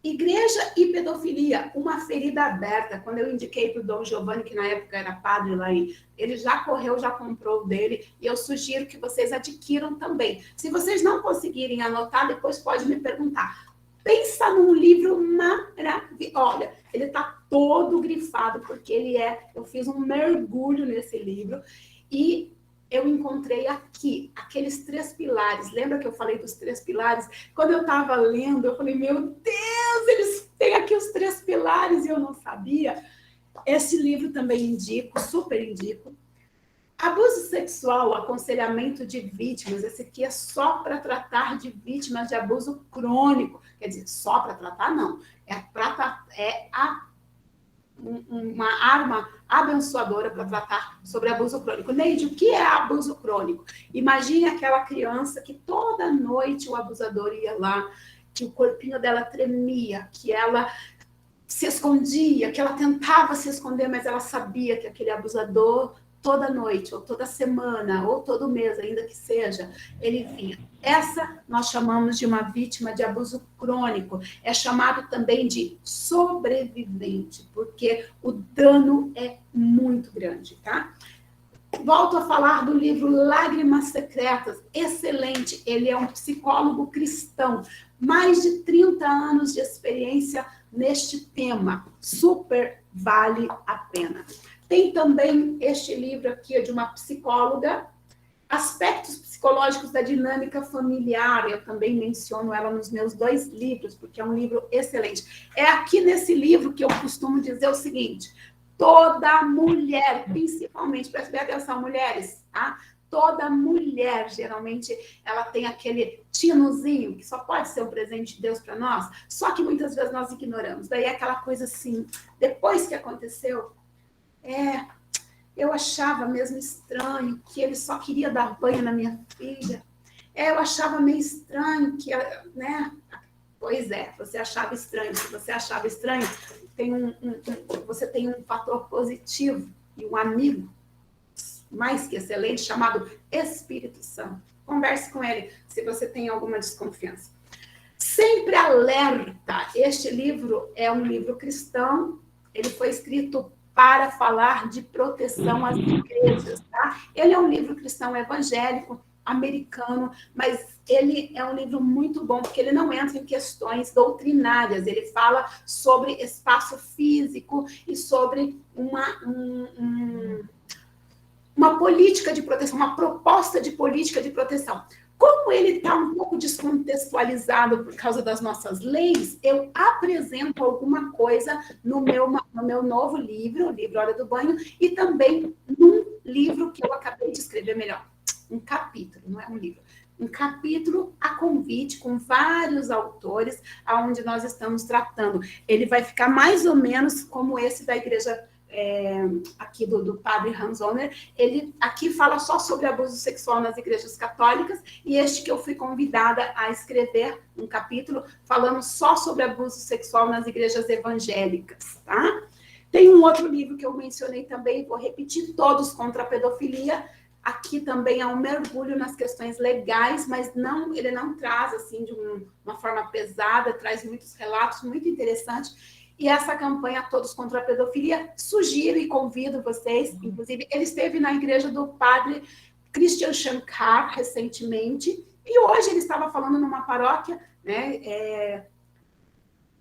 Igreja e Pedofilia, uma ferida aberta. Quando eu indiquei para o Dom Giovanni, que na época era padre lá, ele já correu, já comprou o dele, e eu sugiro que vocês adquiram também. Se vocês não conseguirem anotar, depois pode me perguntar. Pensa num livro maravilhoso. Olha, ele está todo grifado, porque eu fiz um mergulho nesse livro, e eu encontrei aqui aqueles 3 pilares. Lembra que eu falei dos 3 pilares? Quando eu estava lendo, eu falei, meu Deus, eles têm aqui os 3 pilares e eu não sabia. Esse livro também indico, super indico. Abuso sexual, aconselhamento de vítimas. Esse aqui é só para tratar de vítimas de abuso crônico. Quer dizer, só para tratar, não. Uma arma abençoadora para tratar sobre abuso crônico. Neide, o que é abuso crônico? Imagine aquela criança que toda noite o abusador ia lá, que o corpinho dela tremia, que ela se escondia, que ela tentava se esconder, mas ela sabia que aquele abusador, toda noite, ou toda semana, ou todo mês, ainda que seja, ele vinha. Essa nós chamamos de uma vítima de abuso crônico. É chamado também de sobrevivente, porque o dano é muito grande, tá? Volto a falar do livro Lágrimas Secretas. Excelente, ele é um psicólogo cristão. Mais de 30 anos de experiência neste tema. Super vale a pena. Tem também este livro aqui de uma psicóloga, Aspectos Psicológicos da Dinâmica Familiar. Eu também menciono ela nos meus 2 livros, porque é um livro excelente. É aqui nesse livro que eu costumo dizer o seguinte: toda mulher, principalmente, prestem atenção, mulheres, tá? Toda mulher, geralmente, ela tem aquele tinozinho, que só pode ser um presente de Deus para nós, só que muitas vezes nós ignoramos. Daí é aquela coisa assim, depois que aconteceu, eu achava mesmo estranho que ele só queria dar banho na minha filha. Eu achava meio estranho que, né? Pois é, você achava estranho. Se você achava estranho, você tem um fator positivo e um amigo mais que excelente chamado Espírito Santo. Converse com ele se você tem alguma desconfiança. Sempre alerta. Este livro é um livro cristão. Ele foi escrito para falar de proteção às igrejas, tá? Ele é um livro cristão evangélico, americano, mas ele é um livro muito bom, porque ele não entra em questões doutrinárias, ele fala sobre espaço físico e sobre uma política de proteção, uma proposta de política de proteção. Como ele está um pouco descontextualizado por causa das nossas leis, eu apresento alguma coisa no meu novo livro, o livro Hora do Banho, e também num livro que eu acabei de escrever, melhor, um capítulo, não é um livro, um capítulo a convite com vários autores, aonde nós estamos tratando. Ele vai ficar mais ou menos como esse da Igreja aqui do padre Hans Zollner. Ele aqui fala só sobre abuso sexual nas igrejas católicas, e este que eu fui convidada a escrever um capítulo falando só sobre abuso sexual nas igrejas evangélicas, tá? Tem um outro livro que eu mencionei também, vou repetir, Todos contra a Pedofilia. Aqui também há um mergulho nas questões legais, mas ele não traz assim de uma forma pesada, traz muitos relatos muito interessantes. E essa campanha Todos contra a Pedofilia, sugiro e convido vocês, inclusive, ele esteve na igreja do padre Christian Shankar recentemente, e hoje ele estava falando numa paróquia, né,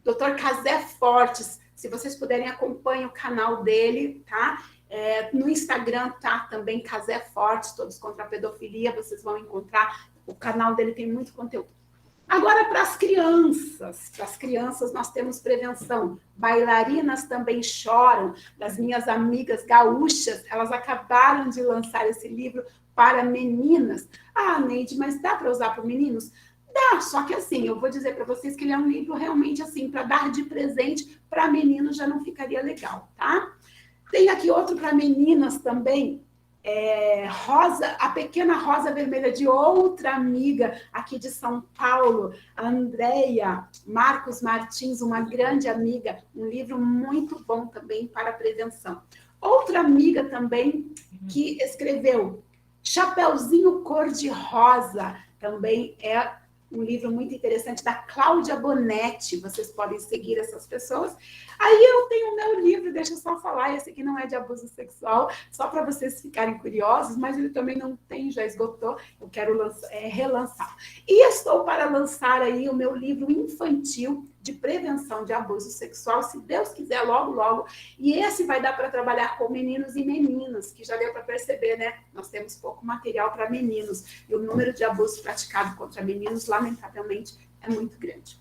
Dr. Casé Fortes, se vocês puderem, acompanhem o canal dele, tá? No Instagram tá também Casé Fortes, Todos contra a Pedofilia, vocês vão encontrar, o canal dele tem muito conteúdo. Agora, para as crianças nós temos prevenção. Bailarinas também choram, das minhas amigas gaúchas, elas acabaram de lançar esse livro para meninas. Ah, Neide, mas dá para usar para meninos? Dá, só que assim, eu vou dizer para vocês que ele é um livro realmente assim, para dar de presente para meninos já não ficaria legal, tá? Tem aqui outro para meninas também, A Pequena Rosa Vermelha, de outra amiga aqui de São Paulo, a Andréia Marcos Martins, uma grande amiga, um livro muito bom também para prevenção. Outra amiga também que escreveu Chapeuzinho Cor-de-Rosa, também é um livro muito interessante, da Cláudia Bonetti, vocês podem seguir essas pessoas. Aí eu tenho o meu livro, deixa eu só falar, esse aqui não é de abuso sexual, só para vocês ficarem curiosos, mas ele também não tem, já esgotou, eu quero relançar. E estou para lançar aí o meu livro infantil de prevenção de abuso sexual, se Deus quiser, logo, logo. E esse vai dar para trabalhar com meninos e meninas, que já deu para perceber, né? Nós temos pouco material para meninos, e o número de abusos praticados contra meninos, lamentavelmente, é muito grande.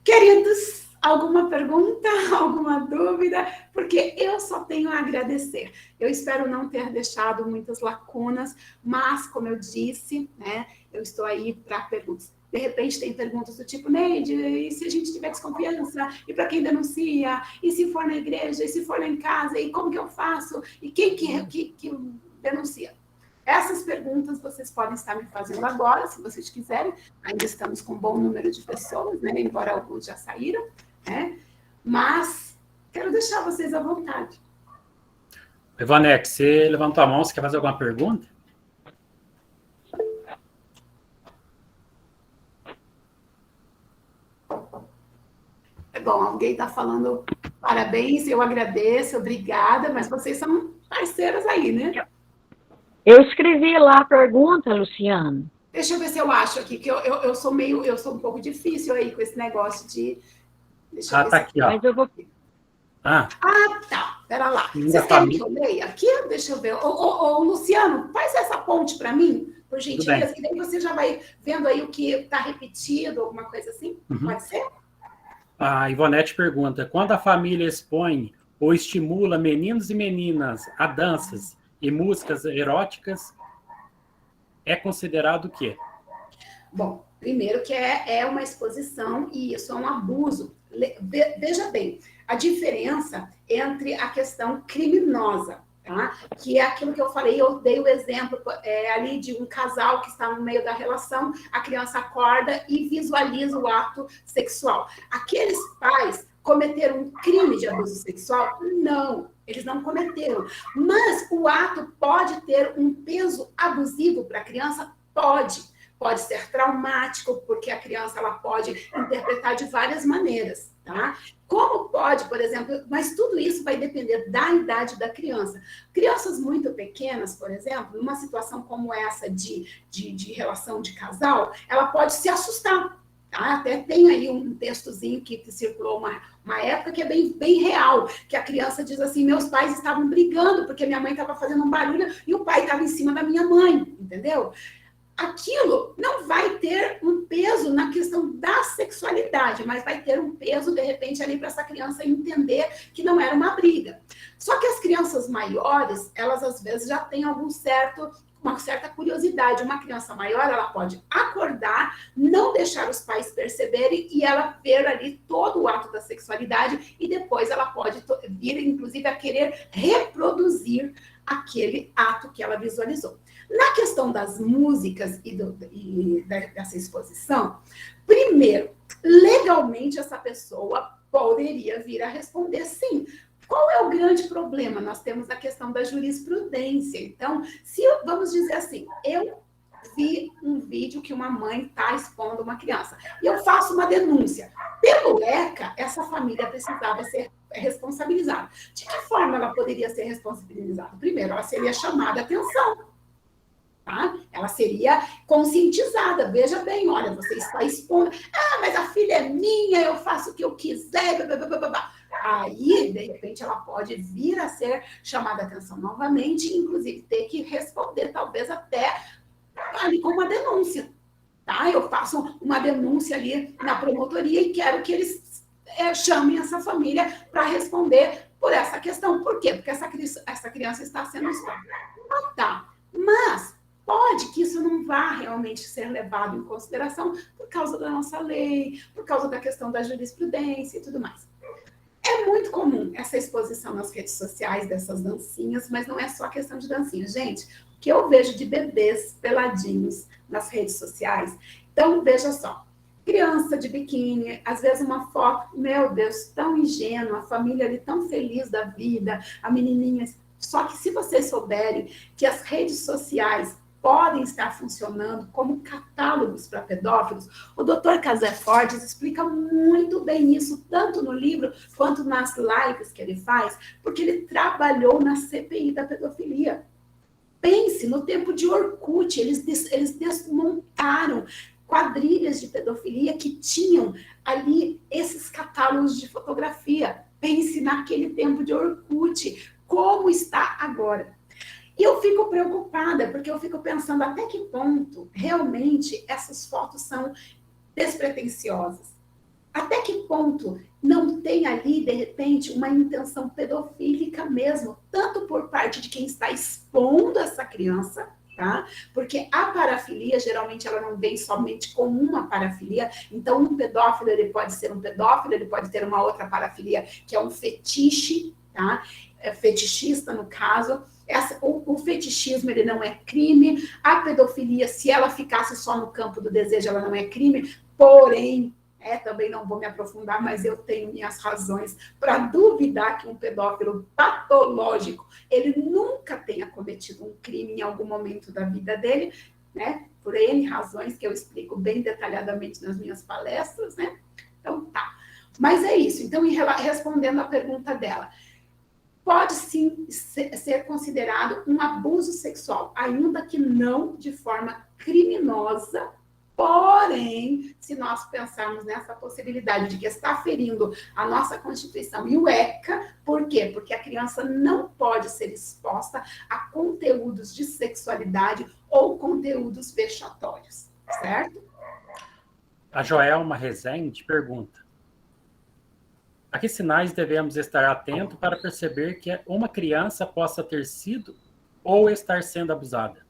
Queridos, alguma pergunta, alguma dúvida? Porque eu só tenho a agradecer. Eu espero não ter deixado muitas lacunas, mas, como eu disse, né, eu estou aí para perguntas. De repente tem perguntas do tipo, Neide, e se a gente tiver desconfiança? E para quem denuncia? E se for na igreja? E se for lá em casa? E como que eu faço? E quem que denuncia? Essas perguntas vocês podem estar me fazendo agora, se vocês quiserem. Ainda estamos com um bom número de pessoas, né? Embora alguns já saíram, né? Mas quero deixar vocês à vontade. Ivonete, você levantou a mão, você quer fazer alguma pergunta? Bom, alguém está falando parabéns, eu agradeço, obrigada, mas vocês são parceiras aí, né? Eu escrevi lá a pergunta, Luciano. Deixa eu ver se eu acho aqui, que eu sou um pouco difícil aí com esse negócio de... Deixa eu ver tá aqui, ó. Mas eu vou... tá. Pera lá. Vocês querem que eu leia aqui? Deixa eu ver. Ô, Luciano, faz essa ponte para mim, por gentileza, que daí você já vai vendo aí o que está repetido, alguma coisa assim. Pode ser? A Ivonete pergunta, quando a família expõe ou estimula meninos e meninas a danças e músicas eróticas, é considerado o quê? Bom, primeiro que é uma exposição e isso é um abuso. Veja bem, a diferença entre a questão criminosa, tá? Que é aquilo que eu falei, eu dei o exemplo ali de um casal que está no meio da relação, a criança acorda e visualiza o ato sexual. Aqueles pais cometeram um crime de abuso sexual? Não, eles não cometeram. Mas o ato pode ter um peso abusivo para a criança? Pode. Pode ser traumático, porque a criança ela pode interpretar de várias maneiras, tá? Como pode, por exemplo, mas tudo isso vai depender da idade da criança. Crianças muito pequenas, por exemplo, numa situação como essa de relação de casal, ela pode se assustar. Tá? Até tem aí um textozinho que circulou uma época que é bem real, que a criança diz assim, meus pais estavam brigando porque minha mãe estava fazendo um barulho e o pai estava em cima da minha mãe, entendeu? Aquilo não vai ter um peso na questão da sexualidade, mas vai ter um peso, de repente, ali para essa criança entender que não era uma briga. Só que as crianças maiores, elas às vezes já têm uma certa curiosidade. Uma criança maior, ela pode acordar, não deixar os pais perceberem e ela ver ali todo o ato da sexualidade e depois ela pode vir, inclusive, a querer reproduzir aquele ato que ela visualizou. Na questão das músicas e dessa exposição, primeiro, legalmente essa pessoa poderia vir a responder sim. Qual é o grande problema? Nós temos a questão da jurisprudência. Então, se vamos dizer assim, eu vi um vídeo que uma mãe está expondo uma criança e eu faço uma denúncia. Pelo ECA, essa família precisava ser responsabilizada. De que forma ela poderia ser responsabilizada? Primeiro, ela seria chamada a atenção. Tá? Ela seria conscientizada. Veja bem, olha, você está expondo. Ah, mas a filha é minha, eu faço o que eu quiser. Blá, blá, blá, blá. Aí, de repente, ela pode vir a ser chamada a atenção novamente, inclusive ter que responder, talvez até ali com uma denúncia. Tá? Eu faço uma denúncia ali na promotoria e quero que eles chamem essa família para responder por essa questão. Por quê? Porque essa criança está sendo exposta. Ah, tá. Mas pode que isso não vá realmente ser levado em consideração por causa da nossa lei, por causa da questão da jurisprudência e tudo mais. É muito comum essa exposição nas redes sociais dessas dancinhas, mas não é só questão de dancinha. Gente, o que eu vejo de bebês peladinhos nas redes sociais, então veja só, criança de biquíni, às vezes uma foto, meu Deus, tão ingênua, a família ali tão feliz da vida, a menininha. Só que se vocês souberem que as redes sociais podem estar funcionando como catálogos para pedófilos, o Dr. Casé Fortes explica muito bem isso, tanto no livro quanto nas lives que ele faz, porque ele trabalhou na CPI da pedofilia. Pense, no tempo de Orkut, eles desmontaram quadrilhas de pedofilia que tinham ali esses catálogos de fotografia. Pense naquele tempo de Orkut, como está agora. E eu fico preocupada, porque eu fico pensando até que ponto realmente essas fotos são despretensiosas. Até que ponto não tem ali, de repente, uma intenção pedofílica mesmo, tanto por parte de quem está expondo essa criança, tá? Porque a parafilia, geralmente, ela não vem somente com uma parafilia. Então, um pedófilo, ele pode ser um pedófilo, ele pode ter uma outra parafilia, que é um fetiche, tá? É fetichista, no caso. O fetichismo, ele não é crime. A pedofilia, se ela ficasse só no campo do desejo, ela não é crime. Porém, também não vou me aprofundar, mas eu tenho minhas razões para duvidar que um pedófilo patológico, ele nunca tenha cometido um crime em algum momento da vida dele, né? Por N razões que eu explico bem detalhadamente nas minhas palestras, né? Então, tá. Mas é isso. Então, respondendo à pergunta dela, pode sim ser considerado um abuso sexual, ainda que não de forma criminosa. Porém, se nós pensarmos nessa possibilidade de que está ferindo a nossa Constituição e o ECA, por quê? Porque a criança não pode ser exposta a conteúdos de sexualidade ou conteúdos vexatórios, certo? A Joelma Rezende pergunta: a que sinais devemos estar atentos para perceber que uma criança possa ter sido ou estar sendo abusada?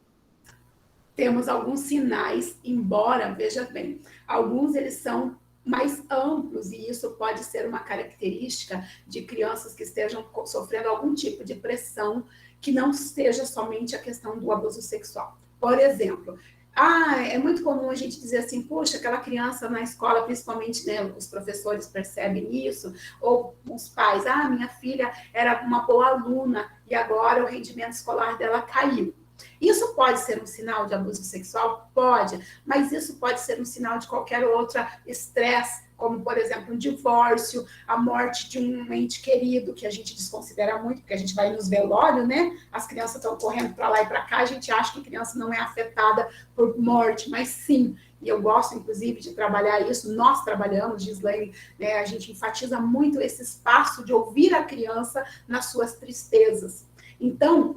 Temos alguns sinais, embora, veja bem, alguns eles são mais amplos, e isso pode ser uma característica de crianças que estejam sofrendo algum tipo de pressão, que não seja somente a questão do abuso sexual. Por exemplo, é muito comum a gente dizer assim, poxa, aquela criança na escola, principalmente, né, os professores percebem isso, ou os pais, minha filha era uma boa aluna e agora o rendimento escolar dela caiu. Isso pode ser um sinal de abuso sexual? Pode, mas isso pode ser um sinal de qualquer outro estresse, como, por exemplo, um divórcio, a morte de um ente querido, que a gente desconsidera muito, porque a gente vai nos velórios, né? As crianças estão correndo para lá e para cá, a gente acha que a criança não é afetada por morte, mas sim. E eu gosto, inclusive, de trabalhar isso. Nós trabalhamos, Gislaine, né? A gente enfatiza muito esse espaço de ouvir a criança nas suas tristezas. Então,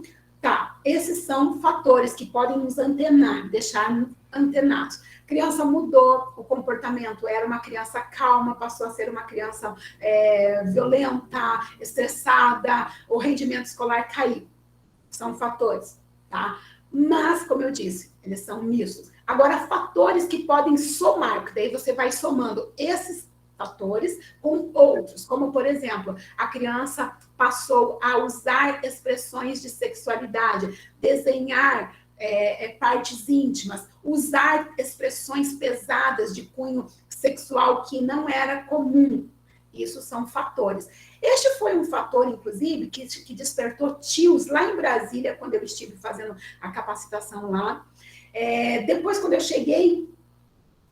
esses são fatores que podem nos antenar, deixar antenados. Criança mudou o comportamento, era uma criança calma, passou a ser uma criança violenta, estressada, o rendimento escolar caiu. São fatores, tá? Mas, como eu disse, eles são mistos. Agora, fatores que podem somar, que daí você vai somando esses fatores com outros, como, por exemplo, a criança passou a usar expressões de sexualidade, desenhar partes íntimas, usar expressões pesadas de cunho sexual que não era comum. Isso são fatores. Este foi um fator, inclusive, que despertou tios lá em Brasília, quando eu estive fazendo a capacitação lá. Depois, quando eu cheguei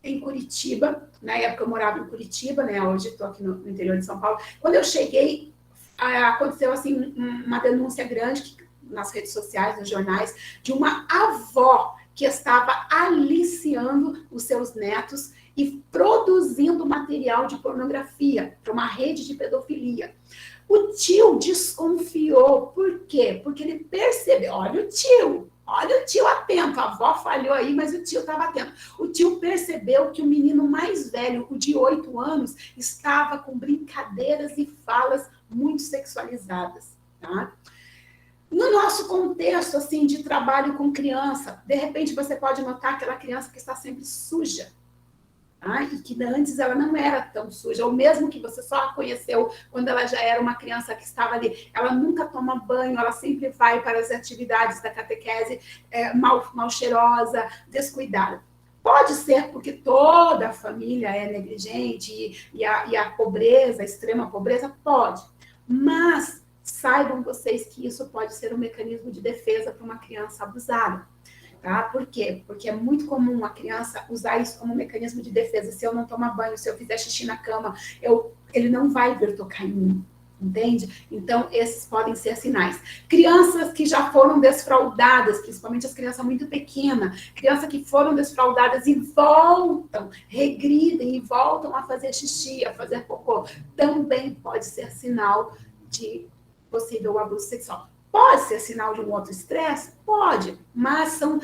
em Curitiba, na época eu morava em Curitiba, né? Hoje estou aqui no interior de São Paulo. Quando eu cheguei, aconteceu assim uma denúncia grande nas redes sociais, nos jornais, de uma avó que estava aliciando os seus netos e produzindo material de pornografia para uma rede de pedofilia. O tio desconfiou. Por quê? Porque ele percebeu, olha o tio atento, a avó falhou aí, mas o tio estava atento. O tio percebeu que o menino mais velho, o de 8 anos, estava com brincadeiras e falas muito sexualizadas, tá? No nosso contexto, assim, de trabalho com criança, de repente você pode notar aquela criança que está sempre suja, tá? E que antes ela não era tão suja, ou mesmo que você só a conheceu quando ela já era uma criança que estava ali, ela nunca toma banho, ela sempre vai para as atividades da catequese mal cheirosa, descuidada. Pode ser porque toda a família é negligente e a pobreza, a extrema pobreza, pode. Mas saibam vocês que isso pode ser um mecanismo de defesa para uma criança abusada. Tá? Por quê? Porque é muito comum a criança usar isso como um mecanismo de defesa. Se eu não tomar banho, se eu fizer xixi na cama, ele não vai vir tocar em mim. Entende? Então, esses podem ser sinais. Crianças que já foram desfraudadas, principalmente as crianças muito pequenas, crianças que foram desfraudadas e voltam, regridem e voltam a fazer xixi, a fazer cocô, também pode ser sinal de possível abuso sexual. Pode ser sinal de um outro estresse? Pode, mas são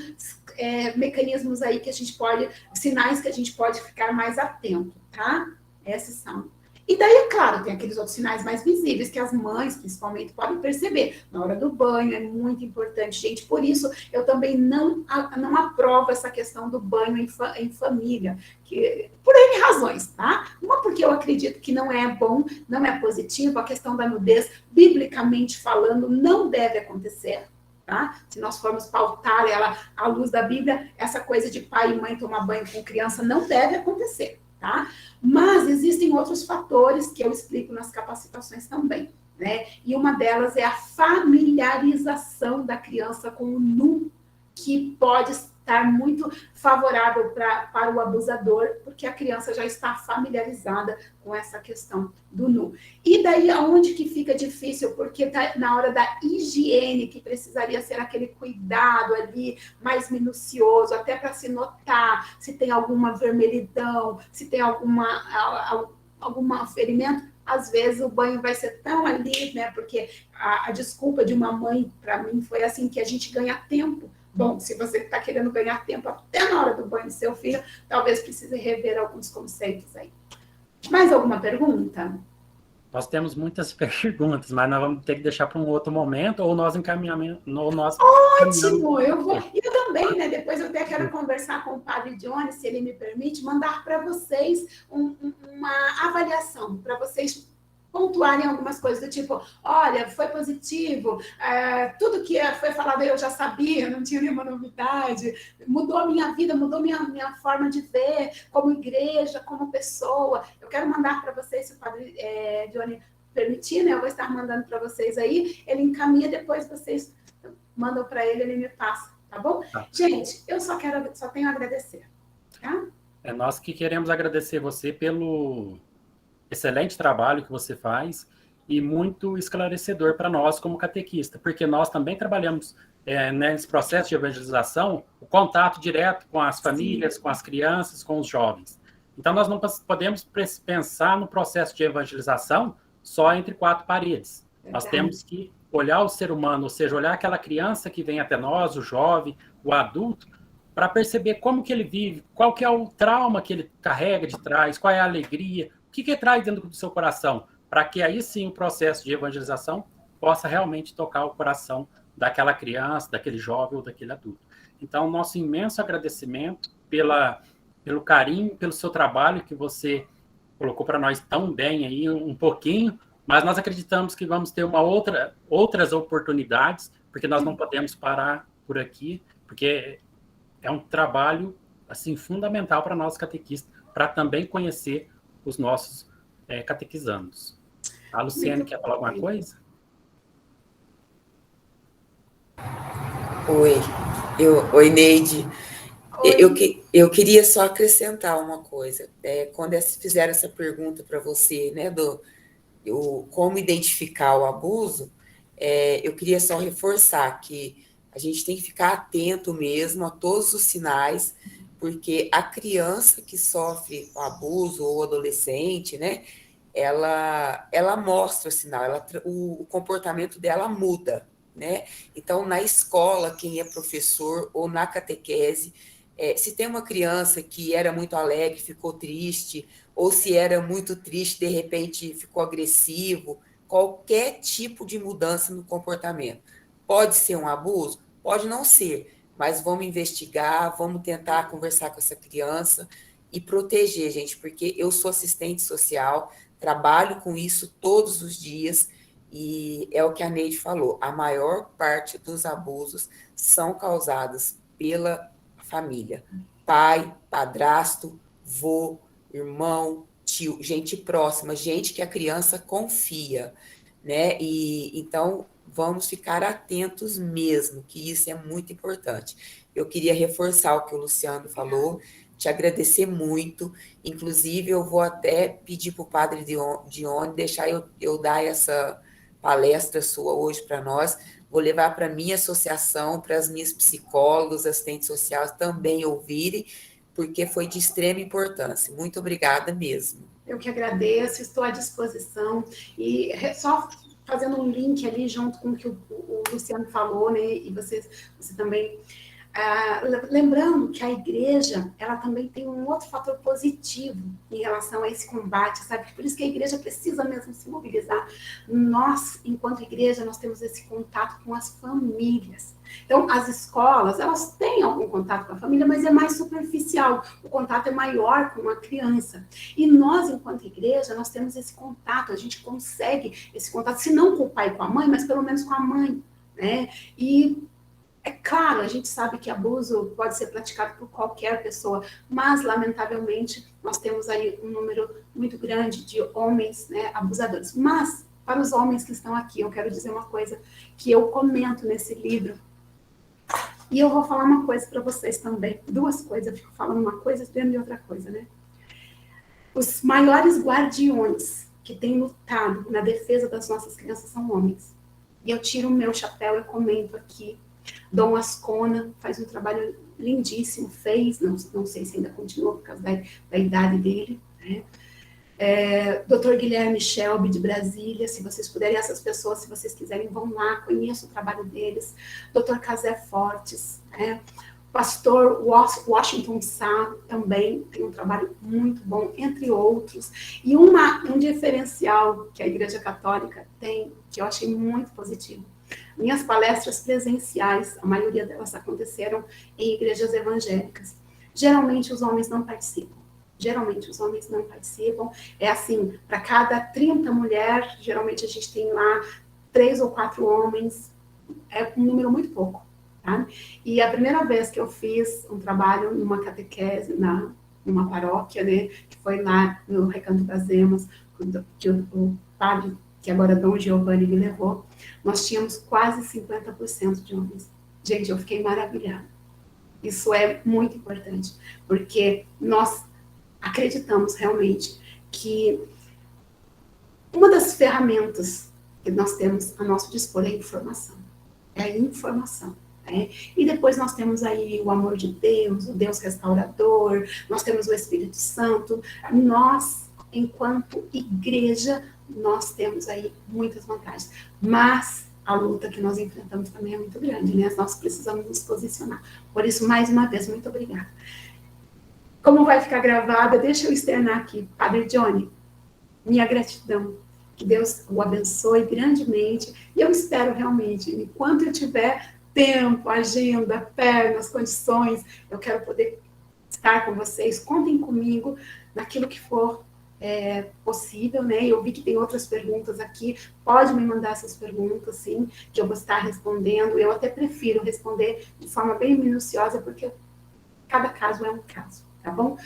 mecanismos aí que a gente pode, sinais que a gente pode ficar mais atento, tá? Esses são. E daí, é claro, tem aqueles outros sinais mais visíveis que as mães, principalmente, podem perceber. Na hora do banho é muito importante, gente. Por isso, eu também não aprovo essa questão do banho em família, por N razões, tá? Uma porque eu acredito que não é bom, não é positivo, a questão da nudez, biblicamente falando, não deve acontecer. Tá? Se nós formos pautar ela à luz da Bíblia, essa coisa de pai e mãe tomar banho com criança não deve acontecer. Tá? Mas existem outros fatores que eu explico nas capacitações também, né? E uma delas é a familiarização da criança com o nu, que pode estar muito favorável para o abusador, porque a criança já está familiarizada com essa questão do nu. E daí, aonde que fica difícil? Porque tá na hora da higiene, que precisaria ser aquele cuidado ali, mais minucioso, até para se notar se tem alguma vermelhidão, se tem algum ferimento, às vezes o banho vai ser tão ali, né? Porque a desculpa de uma mãe, para mim, foi assim, que a gente ganha tempo. Bom, se você está querendo ganhar tempo até na hora do banho do seu filho, talvez precise rever alguns conceitos aí. Mais alguma pergunta? Nós temos muitas perguntas, mas nós vamos ter que deixar para um outro momento, ou nós encaminhamos. Ótimo! Eu também, né? Depois eu até quero conversar com o Padre Johnny, se ele me permite, mandar para vocês uma avaliação, para vocês pontuarem algumas coisas do tipo, olha, foi positivo, tudo que foi falado eu já sabia, não tinha nenhuma novidade, mudou a minha vida, mudou minha forma de ver, como igreja, como pessoa. Eu quero mandar para vocês, se o Padre Johnny permitir, né? Eu vou estar mandando para vocês aí, ele encaminha, depois vocês mandam para ele, ele me passa, tá bom? Tá. Gente, eu só tenho a agradecer, tá? É nós que queremos agradecer você pelo excelente trabalho que você faz e muito esclarecedor para nós como catequista, porque nós também trabalhamos nesse processo de evangelização, o contato direto com as famílias, com as crianças, com os jovens. Então, nós não podemos pensar no processo de evangelização só entre 4 paredes. Nós temos que olhar o ser humano, ou seja, olhar aquela criança que vem até nós, o jovem, o adulto, para perceber como que ele vive, qual que é o trauma que ele carrega de trás, qual é a alegria, o que ele traz dentro do seu coração, para que aí sim o processo de evangelização possa realmente tocar o coração daquela criança, daquele jovem ou daquele adulto. Então, nosso imenso agradecimento pelo carinho, pelo seu trabalho que você colocou para nós tão bem aí, um pouquinho, mas nós acreditamos que vamos ter outras oportunidades, porque nós não podemos parar por aqui, porque é um trabalho assim fundamental para nós catequistas, para também conhecer os nossos catequizando-os. A Luciane quer falar alguma coisa? Oi, Neide. Oi. Eu queria só acrescentar uma coisa. Quando fizeram essa pergunta para você, né, como identificar o abuso, eu queria só reforçar que a gente tem que ficar atento mesmo a todos os sinais, porque a criança que sofre o abuso, ou o adolescente, né, ela mostra o sinal, o comportamento dela muda, né? Então, na escola, quem é professor ou na catequese, se tem uma criança que era muito alegre, ficou triste, ou se era muito triste, de repente ficou agressivo, qualquer tipo de mudança no comportamento. Pode ser um abuso? Pode não ser, mas vamos investigar, vamos tentar conversar com essa criança e proteger, gente, porque eu sou assistente social, trabalho com isso todos os dias, e é o que a Neide falou, a maior parte dos abusos são causados pela família. Pai, padrasto, vô, irmão, tio, gente próxima, gente que a criança confia, né? E então vamos ficar atentos mesmo, que isso é muito importante. Eu queria reforçar o que o Luciano falou, te agradecer muito. Inclusive, eu vou até pedir para o padre Dione deixar eu dar essa palestra sua hoje para nós. Vou levar para a minha associação, para as minhas psicólogas, assistentes sociais também ouvirem, porque foi de extrema importância. Muito obrigada mesmo. Eu que agradeço, estou à disposição. E só fazendo um link ali junto com o que o Luciano falou, né? E você também. Lembrando que a igreja, ela também tem um outro fator positivo em relação a esse combate, sabe? Por isso que a igreja precisa mesmo se mobilizar. Nós, enquanto igreja, nós temos esse contato com as famílias. Então, as escolas, elas têm algum contato com a família, mas é mais superficial. O contato é maior com a criança. E nós, enquanto igreja, nós temos esse contato, a gente consegue esse contato, se não com o pai e com a mãe, mas pelo menos com a mãe, né? E é claro, a gente sabe que abuso pode ser praticado por qualquer pessoa, mas, lamentavelmente, nós temos aí um número muito grande de homens, né, abusadores. Mas, para os homens que estão aqui, eu quero dizer uma coisa que eu comento nesse livro. E eu vou falar uma coisa para vocês também. Duas coisas, eu fico falando uma coisa dentro de outra coisa, né? Os maiores guardiões que têm lutado na defesa das nossas crianças são homens. E eu tiro o meu chapéu e comento aqui. Dom Ascona faz um trabalho lindíssimo, não sei se ainda continua por causa da idade dele, né? Dr. Guilherme Shelby, de Brasília, se vocês puderem, essas pessoas, se vocês quiserem, vão lá, conheçam o trabalho deles. Dr. Casé Fortes, né? Pastor Washington Sá também tem um trabalho muito bom, entre outros. E um diferencial que a Igreja Católica tem, que eu achei muito positivo. Minhas palestras presenciais, a maioria delas aconteceram em igrejas evangélicas. Geralmente os homens não participam. É assim, para cada 30 mulheres, geralmente a gente tem lá 3 ou 4 homens, é um número muito pouco. Tá? E a primeira vez que eu fiz um trabalho numa catequese, numa paróquia, né, que foi lá no Recanto das Emas, que o padre, que agora é Dom Giovanni, me levou, nós tínhamos quase 50% de homens. Gente, eu fiquei maravilhada. Isso é muito importante, porque nós acreditamos realmente que uma das ferramentas que nós temos a nosso dispor é a informação. É a informação. Né? E depois nós temos aí o amor de Deus, o Deus restaurador, nós temos o Espírito Santo. Nós, enquanto igreja, nós temos aí muitas vantagens. Mas a luta que nós enfrentamos também é muito grande, né? Nós precisamos nos posicionar. Por isso, mais uma vez, muito obrigada. Como vai ficar gravada, deixa eu externar aqui, Padre Johnny, minha gratidão. Que Deus o abençoe grandemente. E eu espero realmente, enquanto eu tiver tempo, agenda, pernas, condições, eu quero poder estar com vocês. Contem comigo naquilo que for possível, né? Eu vi que tem outras perguntas aqui. Pode me mandar essas perguntas, sim, que eu vou estar respondendo. Eu até prefiro responder de forma bem minuciosa, porque cada caso é um caso, tá bom?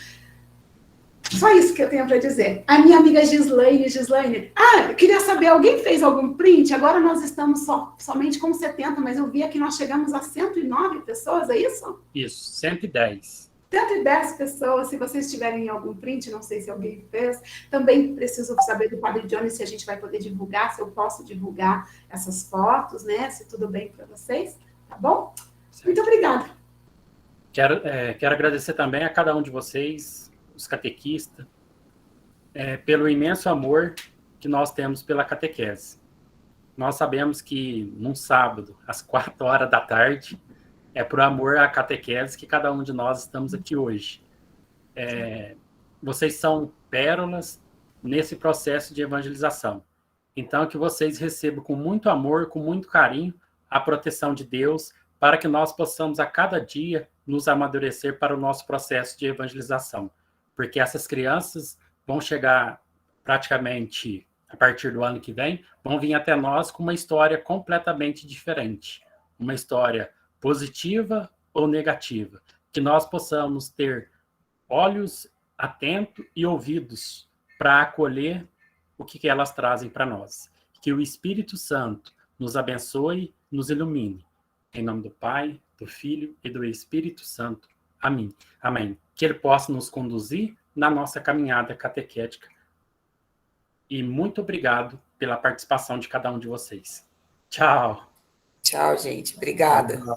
Só isso que eu tenho para dizer. A minha amiga Gislaine, eu queria saber, alguém fez algum print? Agora nós estamos somente com 70, mas eu vi que nós chegamos a 109 pessoas, é isso? Isso, 110. 110 pessoas, se vocês tiverem algum print, não sei se alguém fez. Também preciso saber do Padre Johnny se a gente vai poder divulgar, se eu posso divulgar essas fotos, né? Se tudo bem para vocês, tá bom? Certo. Muito obrigada. Quero agradecer também a cada um de vocês, os catequistas, pelo imenso amor que nós temos pela catequese. Nós sabemos que num sábado, às 4 horas da tarde, é por amor à catequese que cada um de nós estamos aqui hoje. Vocês são pérolas nesse processo de evangelização. Então, que vocês recebam com muito amor, com muito carinho, a proteção de Deus, para que nós possamos a cada dia nos amadurecer para o nosso processo de evangelização. Porque essas crianças vão chegar praticamente a partir do ano que vem, vão vir até nós com uma história completamente diferente. Uma história positiva ou negativa. Que nós possamos ter olhos atentos e ouvidos para acolher o que elas trazem para nós. Que o Espírito Santo nos abençoe, nos ilumine. Em nome do Pai, do Filho e do Espírito Santo. Amém. Amém. Que Ele possa nos conduzir na nossa caminhada catequética. E muito obrigado pela participação de cada um de vocês. Tchau. Tchau, gente. Obrigada. Tchau.